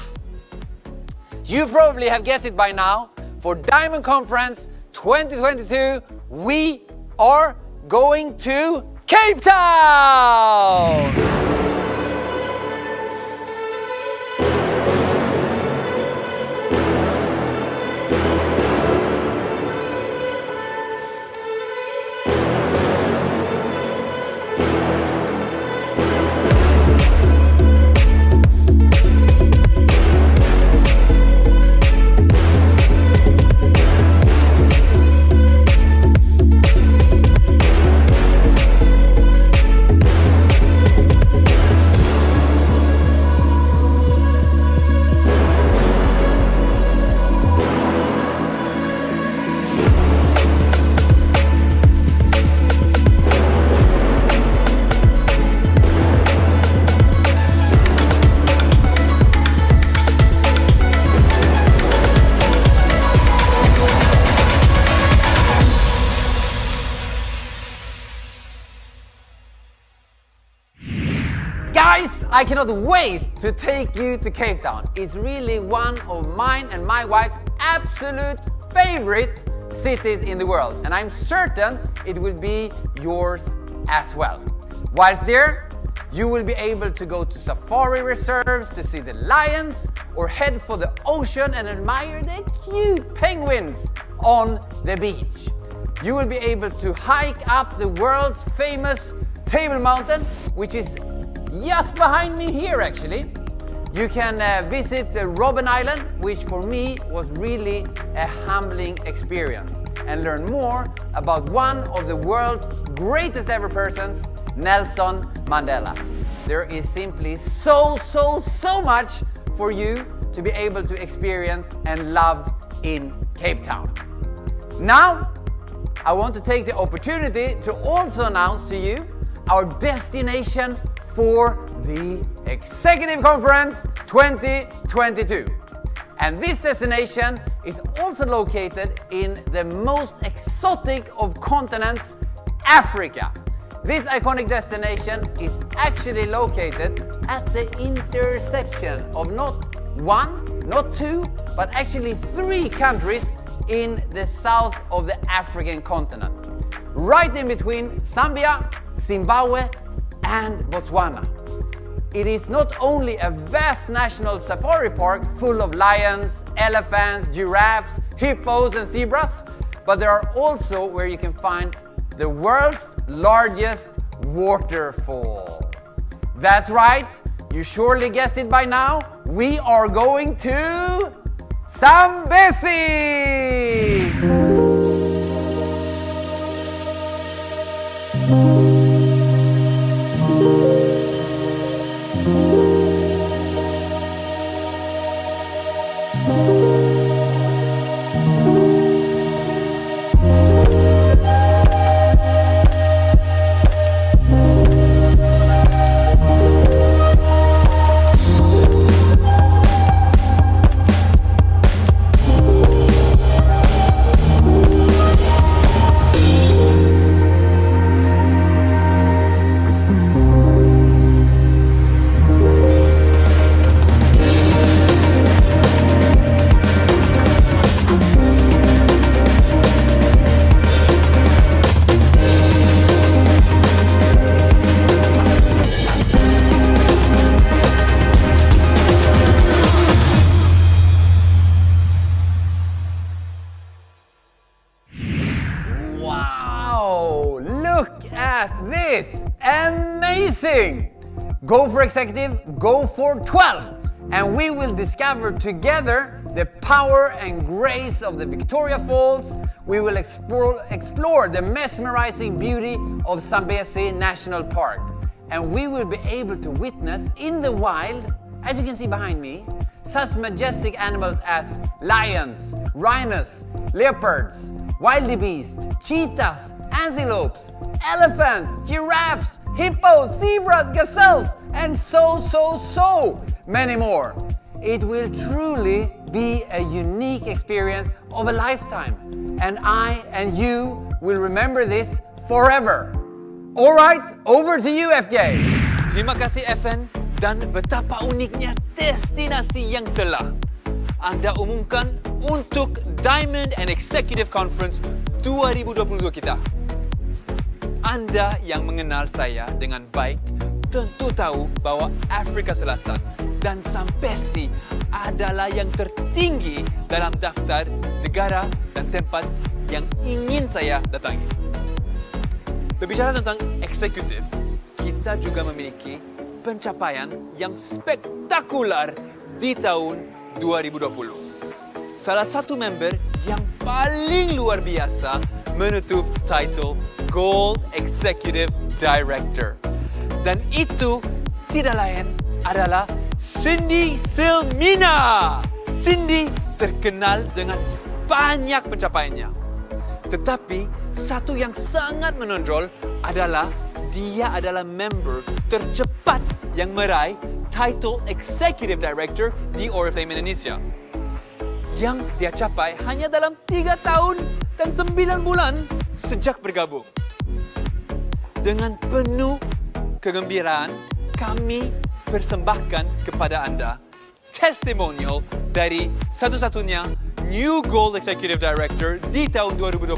You probably have guessed it by now. For Diamond Conference 2022, we are going to Cape Town! Guys, I cannot wait to take you to Cape Town. It's really one of mine and my wife's absolute favorite cities in the world. And I'm certain it will be yours as well. Whilst there, you will be able to go to safari reserves to see the lions or head for the ocean and admire the cute penguins on the beach. You will be able to hike up the world's famous Table Mountain, which is just behind me here actually. You can visit Robben Island, which for me was really a humbling experience, and learn more about one of the world's greatest ever persons, Nelson Mandela. There is simply so much for you to be able to experience and love in Cape Town. Now, I want to take the opportunity to also announce to you our destination for the Executive Conference 2022. And this destination is also located in the most exotic of continents, Africa. This iconic destination is actually located at the intersection of not one, not two, but actually 3 countries in the south of the African continent. Right in between Zambia, Zimbabwe, and Botswana. It is not only a vast national safari park full of lions, elephants, giraffes, hippos, and zebras, but there are also where you can find the world's largest waterfall. That's right, you surely guessed it by now. We are going to Zambezi! This amazing! Go for Executive, go for 12! And we will discover together the power and grace of the Victoria Falls. We will explore the mesmerizing beauty of Zambezi National Park. And we will be able to witness in the wild, as you can see behind me, such majestic animals as lions, rhinos, leopards, wildebeest, cheetahs, antelopes, elephants, giraffes, hippos, zebras, gazelles, and so many more. It will truly be a unique experience of a lifetime, and I and you will remember this forever. All right, over to you, FJ. Terima kasih FN, dan betapa uniknya destinasi yang telah Anda umumkan untuk Diamond and Executive Conference 2022 kita. Anda yang mengenal saya dengan baik tentu tahu bahwa Afrika Selatan dan Zambezi adalah yang tertinggi dalam daftar negara dan tempat yang ingin saya datangi. Berbicara tentang eksekutif, kita juga memiliki pencapaian yang spektakular di tahun 2020. Salah satu member yang paling luar biasa menutup title Gold Executive Director. Dan itu tidak lain adalah Cindy Silmina. Cindy terkenal dengan banyak pencapaiannya. Tetapi satu yang sangat menonjol adalah dia adalah member tercepat yang meraih title Executive Director di Oriflame Indonesia. Yang dia capai hanya dalam 3 tahun dan 9 bulan sejak bergabung. Dengan penuh kegembiraan, kami persembahkan kepada Anda testimonial dari satu-satunya New Gold Executive Director di tahun 2020,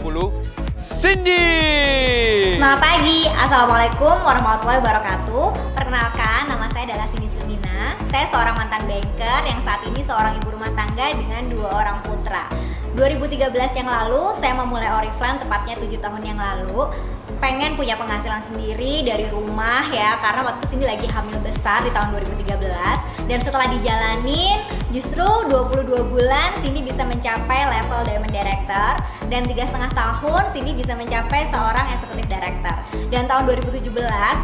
Cindy! Selamat pagi, Assalamualaikum warahmatullahi wabarakatuh. Perkenalkan, nama saya adalah Cindy Silmina. Saya seorang mantan banker yang saat ini seorang ibu rumah tangga dengan 2 orang putra. 2013 yang lalu, saya memulai Oriflame tepatnya 7 tahun yang lalu. Pengen punya penghasilan sendiri dari rumah ya, karena waktu itu Cindy lagi hamil besar di tahun 2013. Dan setelah dijalanin, justru 22 bulan Cindy bisa mencapai level Diamond Director. Dan 3,5 tahun Cindy bisa mencapai seorang Executive Director. Dan tahun 2017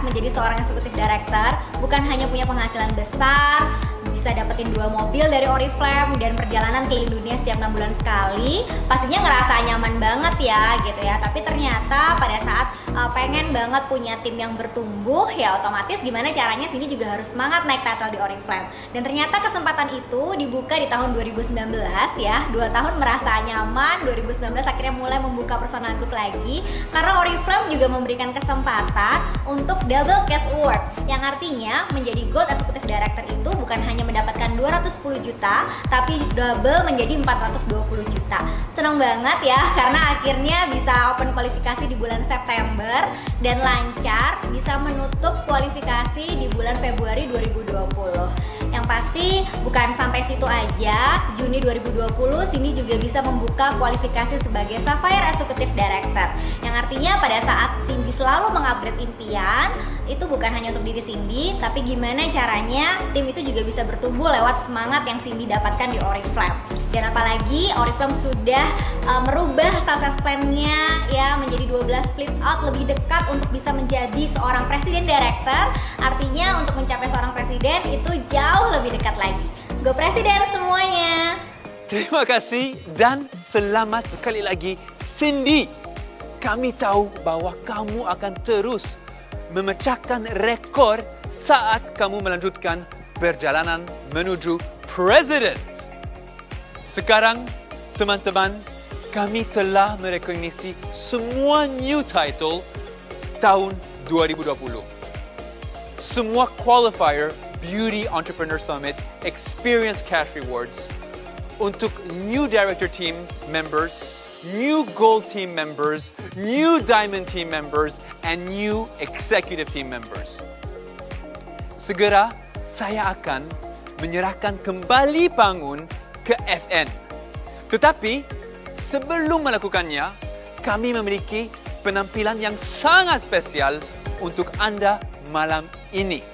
menjadi seorang Executive Director, bukan hanya punya penghasilan besar, bisa dapetin 2 mobil dari Oriflame dan perjalanan keliling dunia setiap 6 bulan sekali. Pastinya ngerasa nyaman banget ya gitu ya. Tapi ternyata pada saat pengen banget punya tim yang bertumbuh, ya otomatis gimana caranya Cindy juga harus semangat naik title di Oriflame. Dan ternyata kesempatan itu dibuka di tahun 2019 ya. 2 tahun merasa nyaman, 2019 akhirnya mulai membuka personal group lagi. Karena Oriflame juga memberikan kesempatan untuk double cash award, yang artinya menjadi Gold Executive Director itu bukan hanya mendapatkan 210 juta, tapi double menjadi 420 juta. Senang banget ya, karena akhirnya bisa open kualifikasi di bulan September dan lancar bisa menutup kualifikasi di bulan Februari 2020. Yang pasti bukan sampai situ aja, Juni 2020 Cindy juga bisa membuka kualifikasi sebagai Sapphire Executive Director. Yang artinya pada saat Cindy selalu mengupgrade impian, itu bukan hanya untuk diri Cindy, tapi gimana caranya tim itu juga bisa bertumbuh lewat semangat yang Cindy dapatkan di Oriflame. Dan apalagi Oriflame sudah merubah success plan-nya ya menjadi 12 split out, lebih dekat untuk bisa menjadi seorang presiden director. Artinya untuk mencapai seorang presiden itu jauh lebih dekat lagi. Go presiden semuanya. Terima kasih dan selamat sekali lagi Cindy. Kami tahu bahwa kamu akan terus memecahkan rekor saat kamu melanjutkan perjalanan menuju President. Sekarang, teman-teman, kami telah merekognisi semua new title tahun 2020. Semua qualifier Beauty Entrepreneur Summit Experience Cash Rewards untuk new Director Team members, new Gold Team members, new Diamond Team members, and new Executive Team members. Segera saya akan menyerahkan kembali panggung ke FN. Tetapi sebelum melakukannya, kami memiliki penampilan yang sangat spesial untuk Anda malam ini.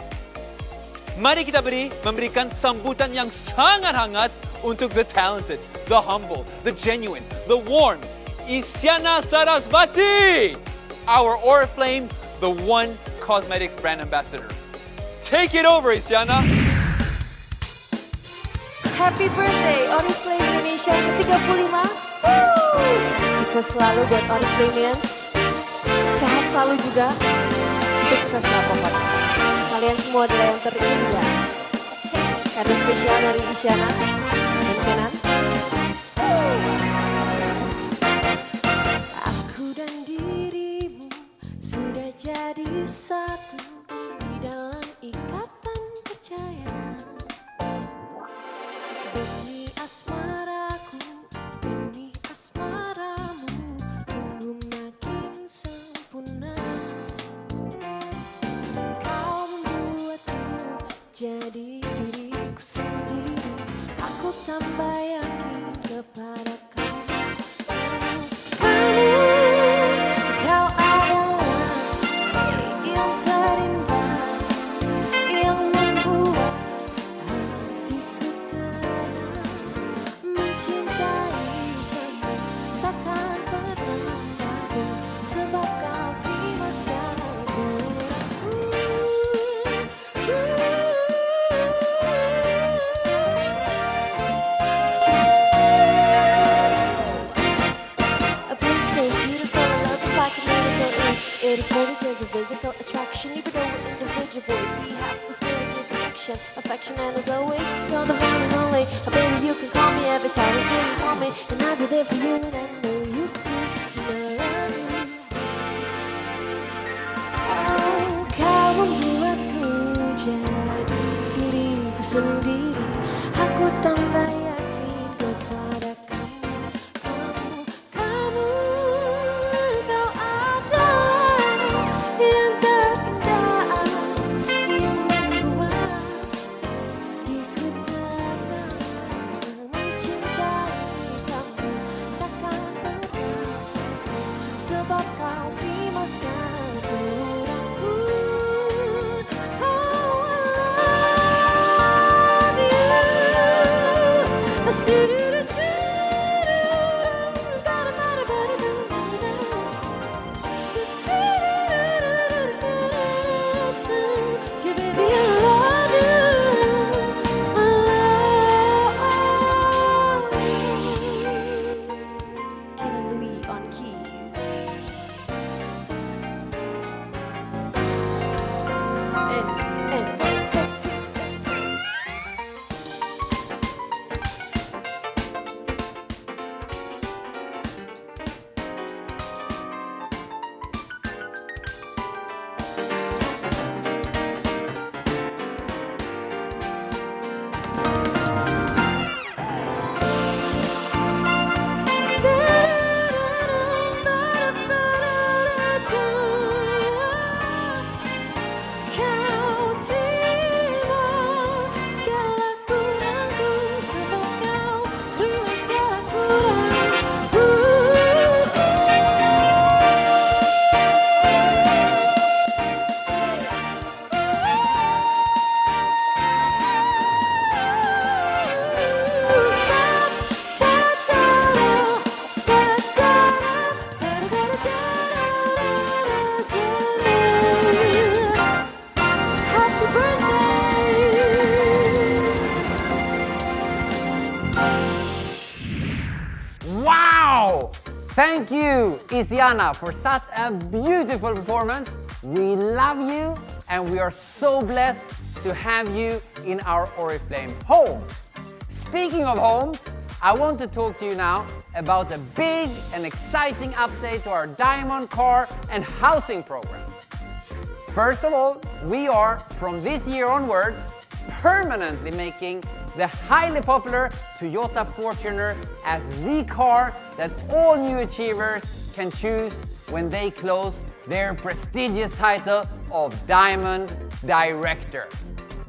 Mari kita memberikan sambutan yang sangat hangat untuk the talented, the humble, the genuine, the warm, Isyana Sarasvati, our Oriflame, the One Cosmetics brand ambassador. Take it over, Isyana. Happy birthday Oriflame Indonesia ke-35. Sukses selalu buat Oriflamians. Sehat selalu juga. Sukses lah pokoknya. Kalian semua adalah yang terindah. Kado spesial dari Isyana dan Kenan. Aku dan dirimu sudah jadi satu di dalam ikatan percaya. Demi asmara tambah yakin kepada kamu. Kau adalah yang terindah, yang membuat hatiku tenang. Mencintai kamu takkan pernah ragu, sebab kau terima segala kurangku. A place so beautiful, and love is like a medical aid. It is more than just a physical attraction. Even though we're individual, we have the spiritual connection, affection, and as always, you're the one and only. Oh, baby, you can call me every time you feel you call me, and I'll be there for you, and I know you too. And I love you. Oh, kau membuatku jadi diriku sendiri. Aku tambah yakin kepada kamu. Kamu, kau adalah yang terindah, yang membuat hatiku tenang. Mencintai kamu takkan pernah ragu, sebab kau terima segala kurangku. Oh, I love you. Yeah, baby, I love you. I love you. Kenny Louis on keys. Kau terima segala kurangku, sebab kau terima segala kurangku. Happy Wow! Thank you, Isiana, for such a beautiful performance. We love you and we are so blessed to have you in our Oriflame home. Speaking of homes, I want to talk to you now about a big and exciting update to our Diamond Car and Housing program. First of all, we are, from this year onwards, permanently making the highly popular Toyota Fortuner as the car that all new achievers can choose when they close their prestigious title of Diamond Director.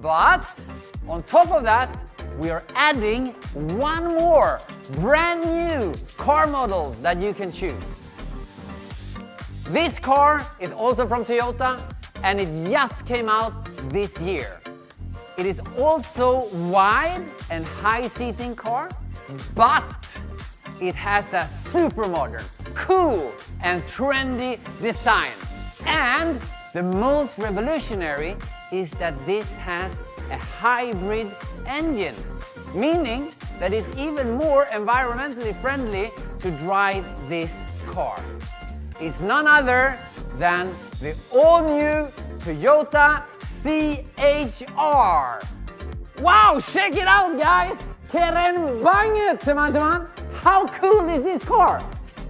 But on top of that, we are adding one more brand new car model that you can choose. This car is also from Toyota and it just came out this year. It is also wide and high seating car, but it has a super modern, cool and trendy design. And the most revolutionary is that this has a hybrid engine, meaning that it's even more environmentally friendly to drive this car. It's none other than the all-new Toyota CHR. Wow, check it out, guys! Keren banget, teman-teman! How cool is this car?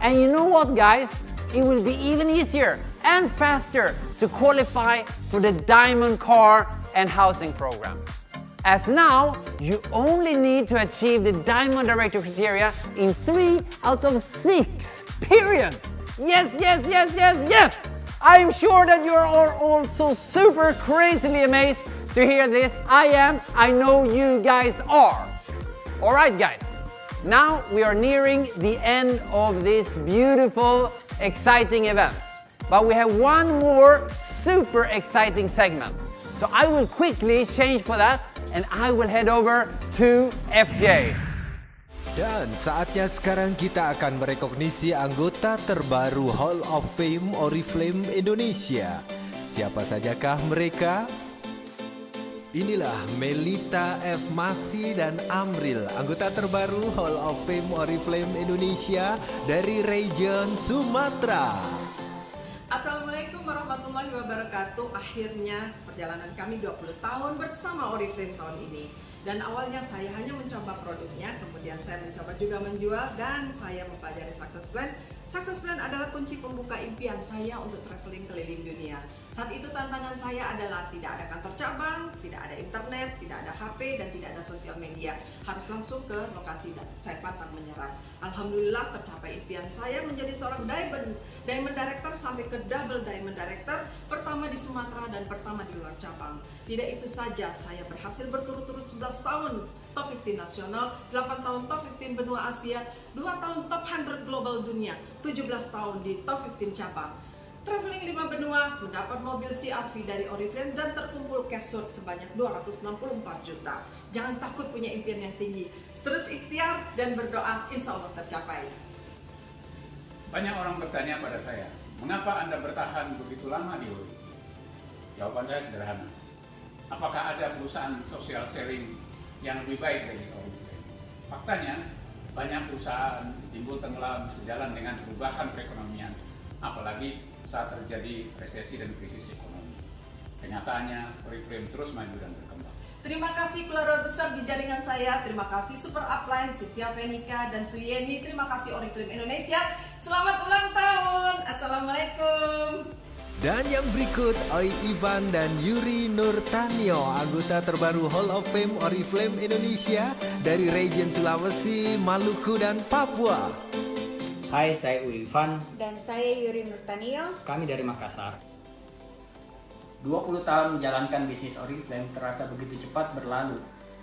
And you know what, guys? It will be even easier and faster to qualify for the Diamond Car and Housing program. As now, you only need to achieve the Diamond Director criteria in 3 out of 6 periods. Yes, yes, yes, yes, yes! I'm sure that you are all so super crazily amazed to hear this. I know you guys are. All right, guys. Now we are nearing the end of this beautiful, exciting event. But we have one more super exciting segment. So I will quickly change for that and I will head over to FJ. Dan saatnya sekarang kita akan merekognisi anggota terbaru Hall of Fame Oriflame Indonesia. Siapa sajakah mereka? Inilah Melita F. Masi dan Amril, anggota terbaru Hall of Fame Oriflame Indonesia dari region Sumatera. Assalamualaikum warahmatullahi wabarakatuh. Akhirnya perjalanan kami 20 tahun bersama Oriflame tahun ini. Dan awalnya saya hanya mencoba produknya, kemudian saya mencoba juga menjual, dan saya mempelajari Success Plan. Success Plan adalah kunci pembuka impian saya untuk traveling keliling dunia. Saat itu tantangan saya adalah tidak ada kantor cabang, tidak ada internet, tidak ada HP, dan tidak ada sosial media. Harus langsung ke lokasi dan saya pantang menyerah. Alhamdulillah tercapai impian saya menjadi seorang Diamond Director sampai ke Double Diamond Director, pertama di Sumatera dan pertama di luar cabang. Tidak itu saja, saya berhasil berturut-turut 11 tahun top 15 nasional, 8 tahun top 15 benua Asia, 2 tahun top 100 global dunia, 17 tahun di top 15 cabang. Traveling 5 benua, mendapat mobil CR-V dari Oriflame dan terkumpul cash surplus sebanyak 264 juta. Jangan takut punya impian yang tinggi. Terus ikhtiar dan berdoa, insya Allah tercapai. Banyak orang bertanya pada saya, mengapa Anda bertahan begitu lama di Oriflame? Jawaban saya sederhana. Apakah ada perusahaan social selling yang lebih baik dari Oriflame? Faktanya, banyak perusahaan timbul tenggelam sejalan dengan perubahan perekonomian, apalagi saat terjadi resesi dan krisis ekonomi. Kenyataannya, Oriflame terus maju dan berkembang. Terima kasih keluarga besar di jaringan saya, terima kasih Super Upline, Siti Venika, dan Suyeni, terima kasih Oriflame Indonesia. Selamat ulang tahun, Assalamualaikum. Dan yang berikut, Oi Ivan dan Yuri Nurtanio, anggota terbaru Hall of Fame Oriflame Indonesia dari region Sulawesi, Maluku, dan Papua. Hai, saya Ivan. Dan saya Yuri Nurtanio. Kami dari Makassar. 20 tahun menjalankan bisnis Oriflame terasa begitu cepat berlalu.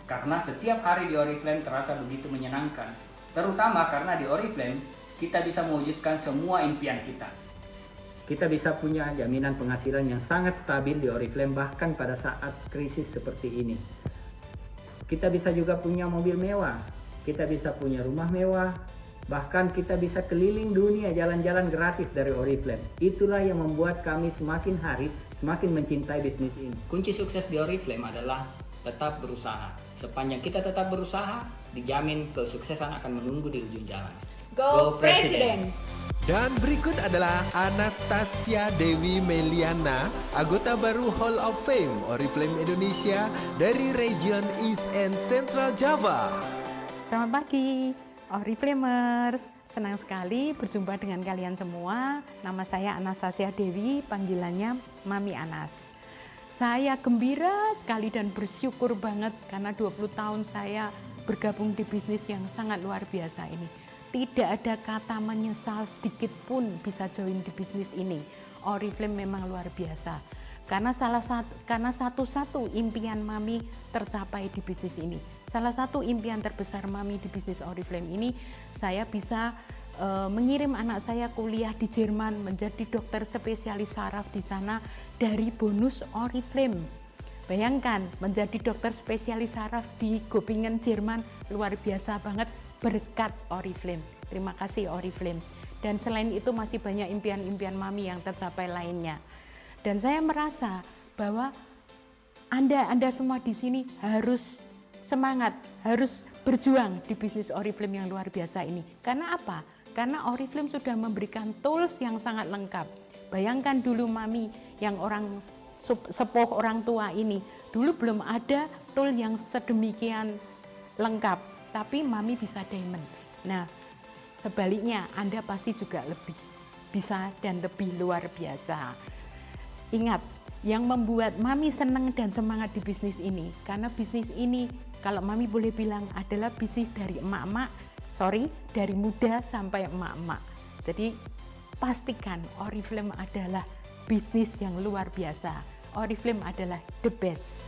Karena setiap hari di Oriflame terasa begitu menyenangkan. Terutama karena di Oriflame, kita bisa mewujudkan semua impian kita. Kita bisa punya jaminan penghasilan yang sangat stabil di Oriflame bahkan pada saat krisis seperti ini. Kita bisa juga punya mobil mewah, kita bisa punya rumah mewah, bahkan kita bisa keliling dunia jalan-jalan gratis dari Oriflame. Itulah yang membuat kami semakin hari semakin mencintai bisnis ini. Kunci sukses di Oriflame adalah tetap berusaha. Sepanjang kita tetap berusaha, dijamin kesuksesan akan menunggu di ujung jalan. Go Presiden! Dan berikut adalah Anastasia Dewi Meliana, anggota baru Hall of Fame Oriflame Indonesia dari region East and Central Java. Selamat pagi, Oriflamers. Senang sekali berjumpa dengan kalian semua. Nama saya Anastasia Dewi, panggilannya Mami Anas. Saya gembira sekali dan bersyukur banget karena 20 tahun saya bergabung di bisnis yang sangat luar biasa ini. Tidak ada kata menyesal sedikit pun bisa join di bisnis ini. Oriflame memang luar biasa. Karena satu-satu impian Mami tercapai di bisnis ini. Salah satu impian terbesar Mami di bisnis Oriflame ini, saya bisa mengirim anak saya kuliah di Jerman menjadi dokter spesialis saraf di sana dari bonus Oriflame. Bayangkan menjadi dokter spesialis saraf di Göppingen, Jerman, luar biasa banget. Berkat Oriflame. Terima kasih Oriflame. Dan selain itu masih banyak impian-impian Mami yang tercapai lainnya. Dan saya merasa bahwa Anda semua di sini harus semangat, harus berjuang di bisnis Oriflame yang luar biasa ini. Karena apa? Karena Oriflame sudah memberikan tools yang sangat lengkap. Bayangkan dulu Mami yang orang sepuh orang tua ini, dulu belum ada tool yang sedemikian lengkap. Tapi Mami bisa diamond. Nah, sebaliknya Anda pasti juga lebih bisa dan lebih luar biasa. Ingat, yang membuat Mami senang dan semangat di bisnis ini, karena bisnis ini kalau Mami boleh bilang adalah bisnis dari dari muda sampai emak-emak. Jadi pastikan Oriflame adalah bisnis yang luar biasa. Oriflame adalah the best.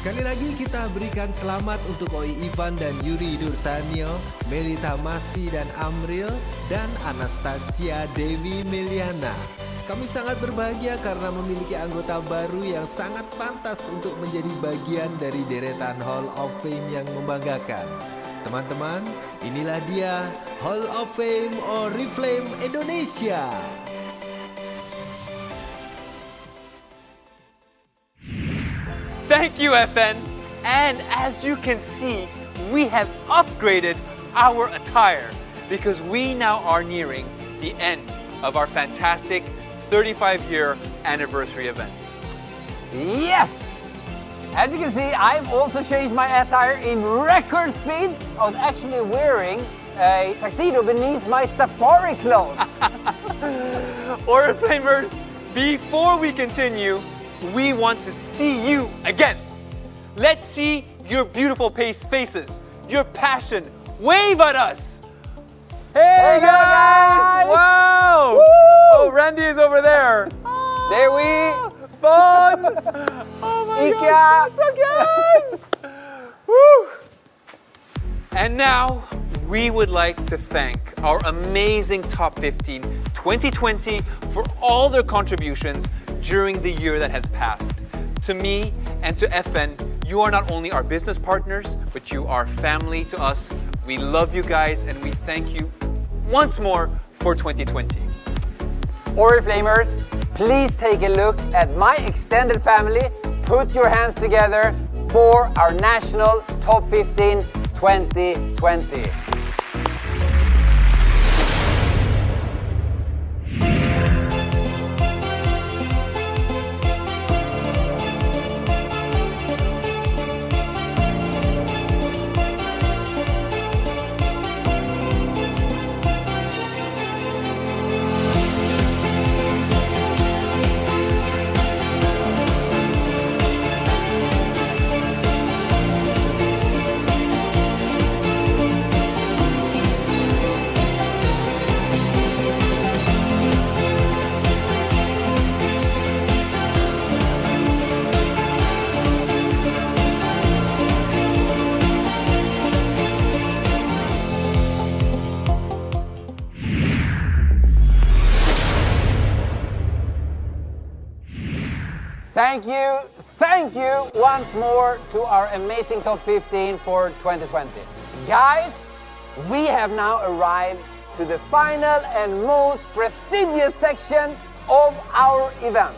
Sekali lagi kita berikan selamat untuk Oi Ivan dan Yuri Durtanio, Melita Masi dan Amril, dan Anastasia Dewi Meliana. Kami sangat berbahagia karena memiliki anggota baru yang sangat pantas untuk menjadi bagian dari deretan Hall of Fame yang membanggakan. Teman-teman, inilah dia Hall of Fame Oriflame Indonesia. Thank you, FN. And as you can see, we have upgraded our attire because we now are nearing the end of our fantastic 35-year anniversary event. Yes! As you can see, I've also changed my attire in record speed. I was actually wearing a tuxedo beneath my safari clothes. Oriflamers, before we continue, we want to see you again. Let's see your beautiful faces, your passion. Wave at us. Hey guys! Wow! Woo! Oh, Randy is over there. There we Fun! Oh my God! So guys! Woo! And now we would like to thank our amazing Top 15 2020 for all their contributions during the year that has passed. To me and to FN, you are not only our business partners, but you are family to us. We love you guys and we thank you once more for 2020. Oriflamers, please take a look at my extended family. Put your hands together for our national Top 15 2020. Thank you once more to our amazing Top 15 for 2020. Guys, we have now arrived to the final and most prestigious section of our event.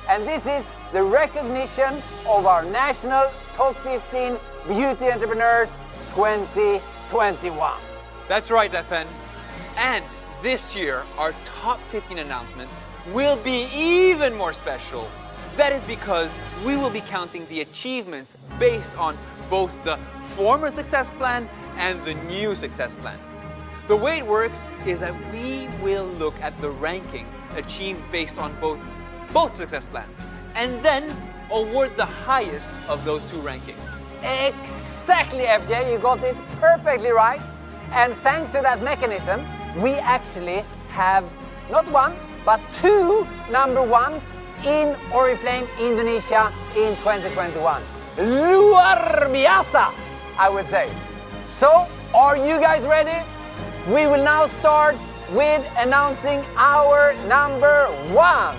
And this is the recognition of our national Top 15 Beauty Entrepreneurs 2021. That's right, FN. And this year, our Top 15 announcements will be even more special. That is because we will be counting the achievements based on both the former success plan and the new success plan. The way it works is that we will look at the ranking achieved based on both success plans and then award the highest of those two rankings. Exactly, FJ, you got it perfectly right. And thanks to that mechanism, we actually have not one, but two number ones in Oriflame Indonesia in 2021. Luar biasa, I would say. So, are you guys ready? We will now start with announcing our number ones.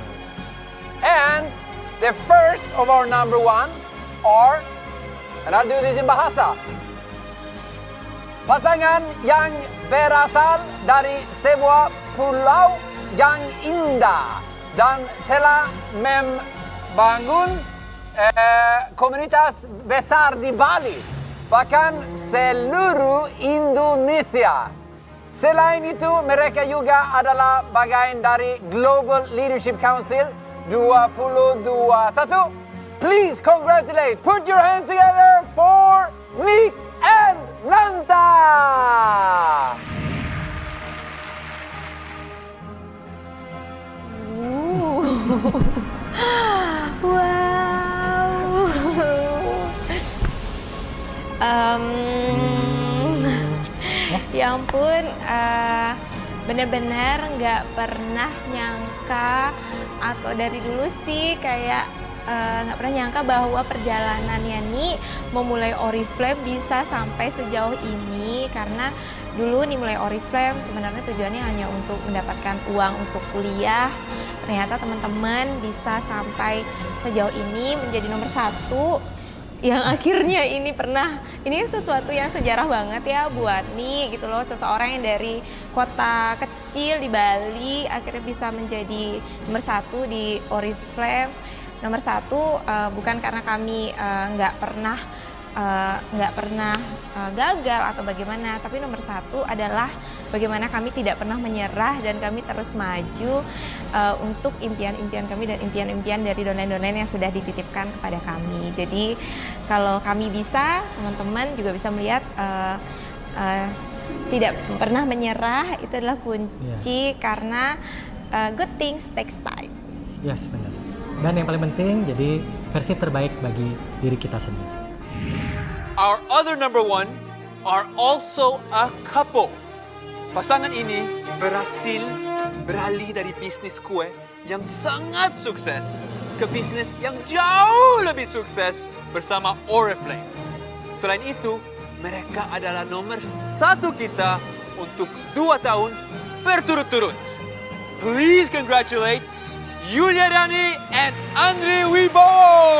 And the first of our number one are, and I'll do this in Bahasa, pasangan yang berasal dari sebuah pulau yang indah dan telah membangun komunitas besar di Bali, bahkan seluruh Indonesia. Selain itu, mereka juga adalah bagian dari Global Leadership Council 2021. Please congratulate, put your hands together for Nick and Nanta! Wow. Ya ampun, bener-bener nggak pernah nyangka, atau dari dulu sih kayak nggak pernah nyangka bahwa perjalanannya nih memulai Oriflame bisa sampai sejauh ini, karena dulu nih mulai Oriflame sebenarnya tujuannya hanya untuk mendapatkan uang untuk kuliah. Ternyata teman-teman bisa sampai sejauh ini menjadi nomor 1 yang akhirnya ini sesuatu yang sejarah banget ya buat nih gitu loh, seseorang yang dari kota kecil di Bali akhirnya bisa menjadi nomor 1 di Oriflame. Nomor 1 bukan karena kami nggak pernah gagal atau bagaimana, tapi nomor 1 adalah bagaimana kami tidak pernah menyerah dan kami terus maju untuk impian-impian kami dan impian-impian dari donain-donain yang sudah dititipkan kepada kami. Jadi kalau kami bisa, teman-teman juga bisa melihat tidak pernah menyerah itu adalah kunci, karena good things takes time. Yes, benar. Dan yang paling penting, jadi versi terbaik bagi diri kita sendiri. Our other number 1 are also a couple. Pasangan ini berhasil beralih dari bisnis kue yang sangat sukses ke bisnis yang jauh lebih sukses bersama Oriflame. Selain itu, mereka adalah nomor 1 kita untuk 2 tahun berturut-turut. Please congratulate Yulia Rani and Andre Wibowo.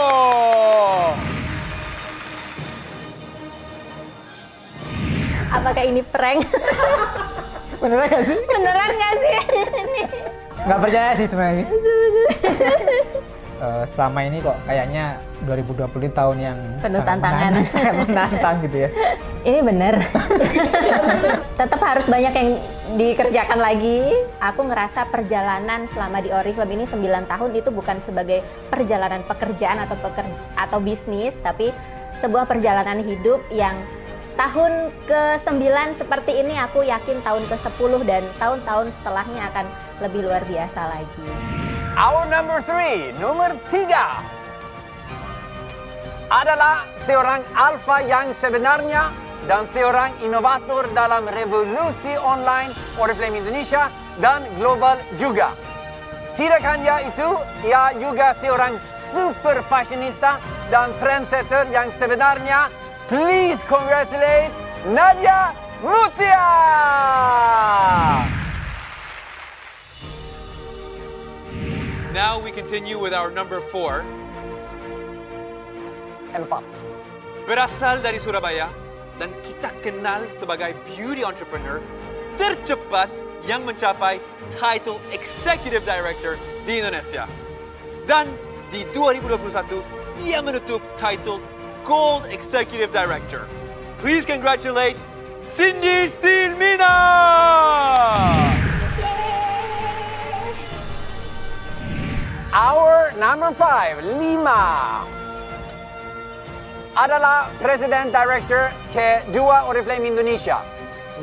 Apakah ini prank? Beneran gak sih? Beneran gak sih? Nggak percaya sih sebenarnya. Selama ini kok kayaknya 2020 tahun yang penuh tantangan, sangat menantang gitu ya. Ini bener. Tetap harus banyak yang dikerjakan lagi. Aku ngerasa perjalanan selama di Oriflame ini 9 tahun itu bukan sebagai perjalanan pekerjaan atau bisnis, tapi sebuah perjalanan hidup yang tahun ke-9 seperti ini, aku yakin tahun ke-10 dan tahun-tahun setelahnya akan lebih luar biasa lagi. Our number 3, nomor 3 adalah seorang alpha yang sebenarnya dan seorang inovator dalam revolusi online Oriflame Indonesia dan global juga. Tidak hanya itu, ia juga seorang super fashionista dan trendsetter yang sebenarnya. Please congratulate Nadia Mutia! Now we continue with our number 4. 4. Berasal dari Surabaya dan kita kenal sebagai beauty entrepreneur tercepat yang mencapai title Executive Director di Indonesia. Dan di 2021 dia menutup title Gold Executive Director. Please congratulate Cindy Silmina! Our number 5, 5 adalah President Director kedua Oriflame Indonesia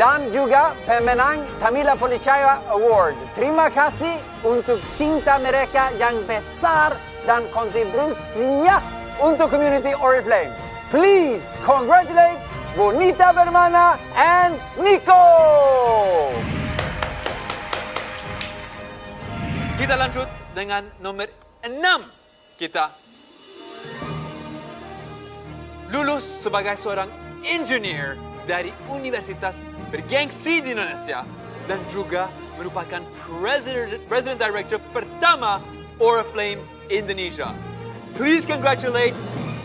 dan juga pemenang Tamila Policaya Award. Terima kasih untuk cinta mereka yang besar dan kontribusinya untuk community Oriflame. Please congratulate Bonita Bermana and Nico. Kita lanjut dengan nomor 6 kita. Lulus sebagai seorang engineer dari universitas bergengsi di Indonesia dan juga merupakan President Director pertama Oriflame Indonesia. Please congratulate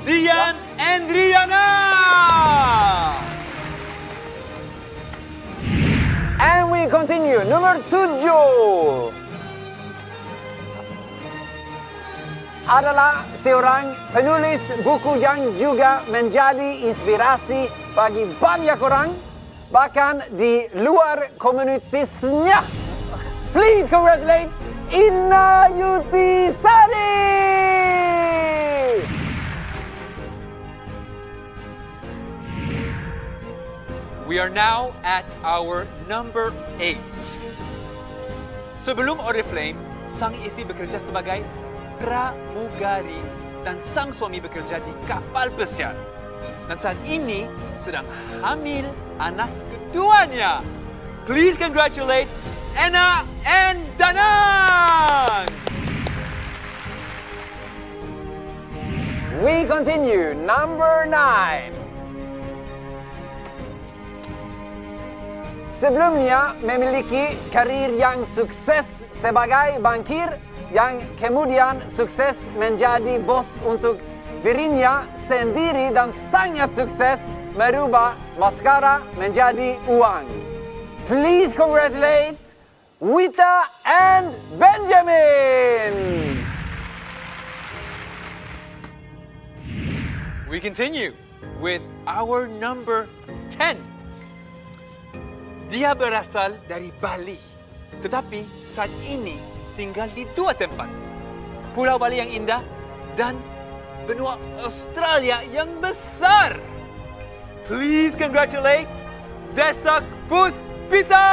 Dian and Riana! And we continue. Nomor 7 adalah seorang penulis buku yang juga menjadi inspirasi bagi banyak orang, bahkan di luar komunitasnya. Please congratulate Ina Yutisari! We are now at our number 8. Sebelum Oriflame, sang istri bekerja sebagai pramugari dan sang suami bekerja di kapal pesiar. Dan saat ini sedang hamil anak keduanya. Please congratulate Anna and Danang! continue. Number 9. Sebelumnya memiliki karir yang sukses sebagai bankir yang kemudian sukses menjadi bos untuk dirinya sendiri dan sangat sukses merubah maskara menjadi uang. Please congratulate Wita and Benjamin! We continue with our number 10. Dia berasal dari Bali, tetapi saat ini tinggal di dua tempat. Pulau Bali yang indah dan benua Australia yang besar. Please congratulate Desak Puspita!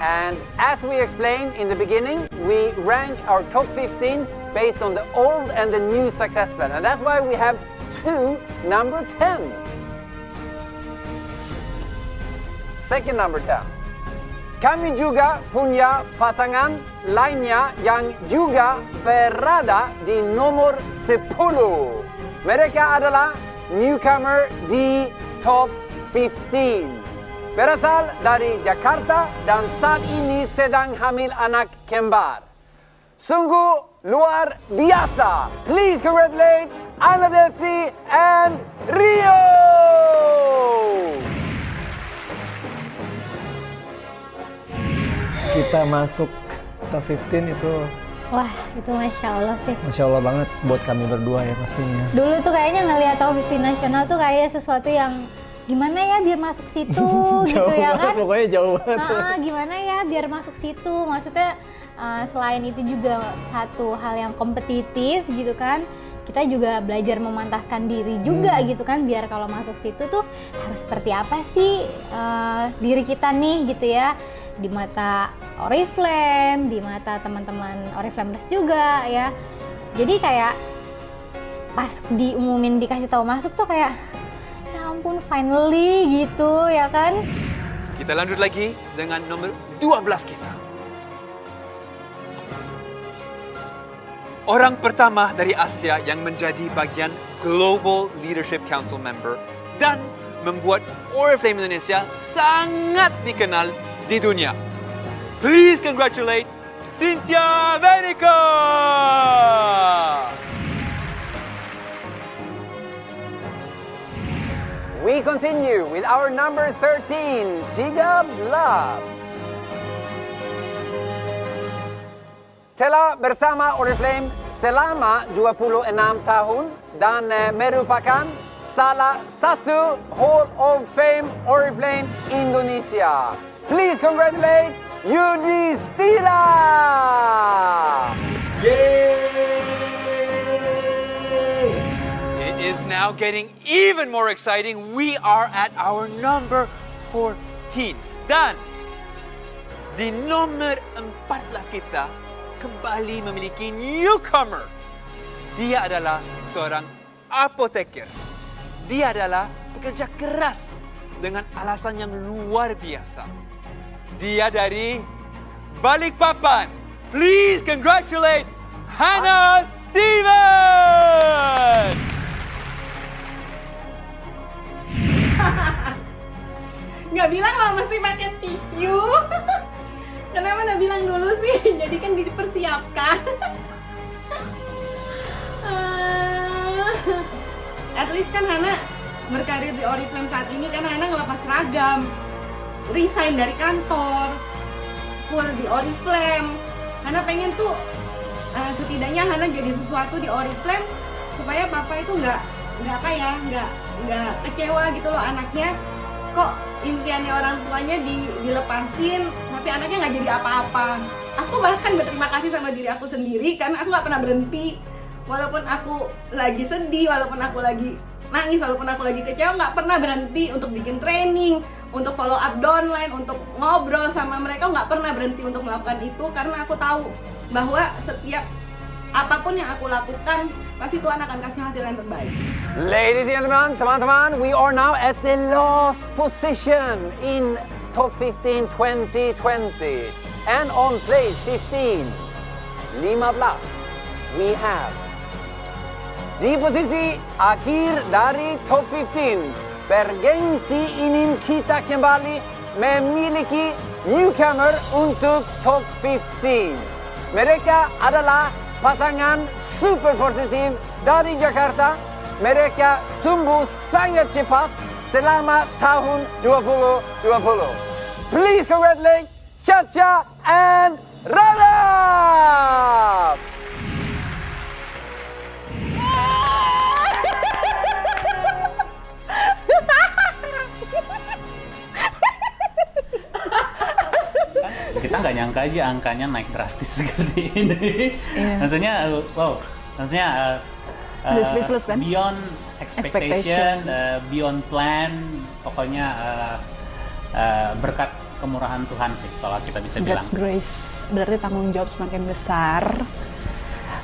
And as we explained in the beginning, we rank our top 15 based on the old and the new success plan. And that's why we have 2 number 10s. Second number 10. Kami juga punya pasangan lainnya yang juga berada di nomor 10. Mereka adalah newcomer di top 15. Berasal dari Jakarta dan saat ini sedang hamil anak kembar. Sungguh luar biasa. Please congratulate Anna Desi and Rio! Kita masuk top 15 itu, wah itu Masya Allah sih. Masya Allah banget buat kami berdua ya pastinya. Dulu tuh kayaknya ngelihat televisi nasional tuh kayak sesuatu yang gimana ya biar masuk situ gitu ya kan. Pokoknya jauh banget. Gimana ya biar masuk situ, maksudnya selain itu juga satu hal yang kompetitif gitu kan. Kita juga belajar memantaskan diri juga gitu kan, biar kalau masuk situ tuh harus seperti apa sih diri kita nih gitu ya, di mata Oriflame, di mata teman-teman Oriflamers juga ya. Jadi kayak pas diumumin dikasih tahu masuk tuh kayak ya ampun finally gitu ya kan. Kita lanjut lagi dengan nomor 12 kita. Orang pertama dari Asia yang menjadi bagian Global Leadership Council member dan membuat Oriflame Indonesia sangat dikenal di dunia. Please congratulate Cynthia Venica! We continue with our number 13, 13. Telah bersama Oriflame selama 26 tahun dan merupakan salah satu Hall of Fame Oriflame Indonesia. Please congratulate Yudhistira! It is now getting even more exciting. We are at our number 14. Dan di nomor 14 kita kembali memiliki newcomer. Dia adalah seorang apoteker. Dia adalah pekerja keras dengan alasan yang luar biasa. Dia dari Balikpapan. Please congratulate Hannah Steven! Nggak bilang loh mesti pakai tisu. Kenapa nggak bilang dulu sih? Jadi kan dipersiapkan. At least kan Hana berkarir di Oriflame saat ini kan Hana ngelepas seragam, resign dari kantor, full di Oriflame. Hana pengen tuh setidaknya Hana jadi sesuatu di Oriflame supaya papa itu nggak kecewa gitu loh anaknya. Kok impiannya orang tuanya dilepasin, tapi anaknya nggak jadi apa-apa. Aku bahkan berterima kasih sama diri aku sendiri karena aku nggak pernah berhenti. Walaupun aku lagi sedih, walaupun aku lagi nangis, walaupun aku lagi kecewa, nggak pernah berhenti untuk bikin training, untuk follow up downline, untuk ngobrol sama mereka. Nggak pernah berhenti untuk melakukan itu karena aku tahu bahwa setiap apapun yang aku lakukan pasti Tuhan akan kasih hasil yang terbaik. Ladies and gentlemen, teman-teman, we are now at the last position in Top 15 2020. And on place 15, we have di posisi akhir dari top 15 bergengsi ingin kita kembali memiliki newcomer untuk top 15. Mereka adalah pasangan super positif dari Jakarta. Mereka tumbuh sangat cepat selama tahun 2020. Please congratulate Chacha and Rana! Kita nggak nyangka aja angkanya naik drastis seperti ini. Maksudnya, Udah speechless kan? Beyond expectation, beyond plan, pokoknya berkat kemurahan Tuhan sih kalau kita bisa bilang. God's grace, berarti tanggung jawab semakin besar.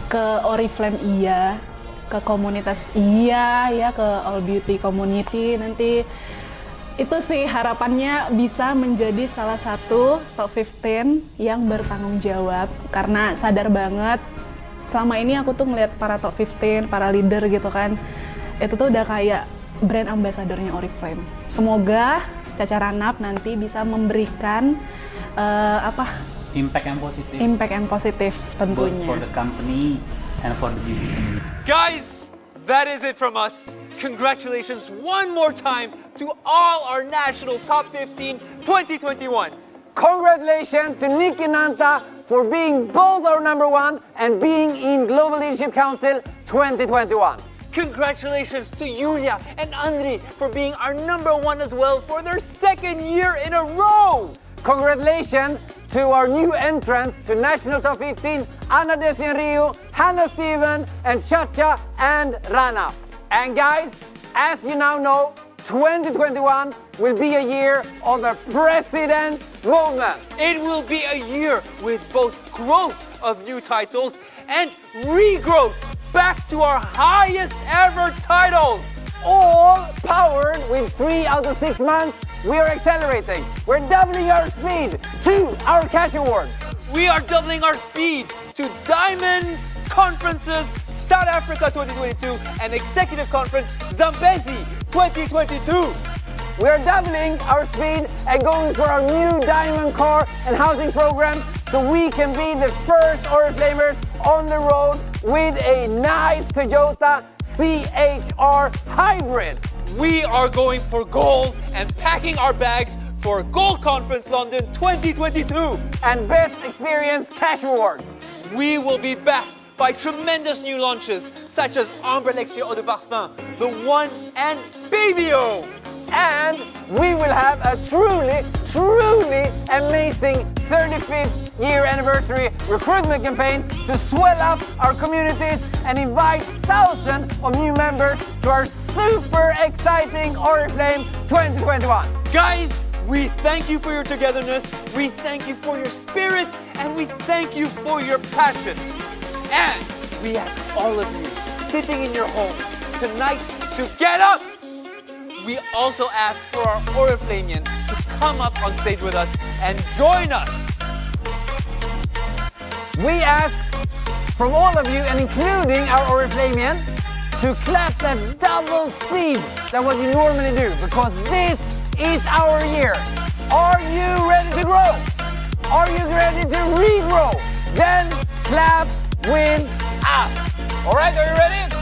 Ke Oriflame iya, ke komunitas iya, ya ke All Beauty Community nanti. Itu sih harapannya bisa menjadi salah satu top 15 yang bertanggung jawab. Karena sadar banget, selama ini aku tuh ngeliat para top 15, para leader gitu kan, itu tuh udah kayak brand ambassador-nya Oriflame. Semoga Chacha Ranap nanti bisa memberikan impact yang positif. Impact yang positif tentunya. Both for the company and for the beauty community. Guys, that is it from us. Congratulations one more time to all our national top 15 2021. Congratulations to Nikki Nanta for being both our number one and being in Global Leadership Council 2021. Congratulations to Yulia and Andri for being our number one as well for their second year in a row. Congratulations to our new entrants to National Top 15, Anna Desienrio, Hannah Steven, and Chacha and Rana. And guys, as you now know, 2021 will be a year of the President Movement. It will be a year with both growth of new titles and regrowth back to our highest ever titles. All powered with 3 out of 6 months. We are accelerating. We're doubling our speed to our cash awards. We are doubling our speed to Diamond Conferences South Africa 2022 and Executive Conference Zambezi 2022. We're doubling our speed and going for our new Diamond Car and Housing program so we can be the first Oriflamers on the road with a nice Toyota CHR hybrid. We are going for gold and packing our bags for Gold Conference London 2022 and Best Experience Cash Awards. We will be backed by tremendous new launches such as Ambre Lexia Eau de Parfum, The One, and Babyo. And we will have a truly amazing 35th year anniversary recruitment campaign to swell up our communities and invite thousands of new members to our super exciting Oriflame 2021. Guys, we thank you for your togetherness, we thank you for your spirit, and we thank you for your passion. And we ask all of you sitting in your home tonight to get up. We also ask for our Oriflamians to come up on stage with us and join us. We ask from all of you, and including our Oriflamian, to clap that double speed than what you normally do, because this is our year. Are you ready to grow? Are you ready to regrow? Then clap with us. All right, are you ready?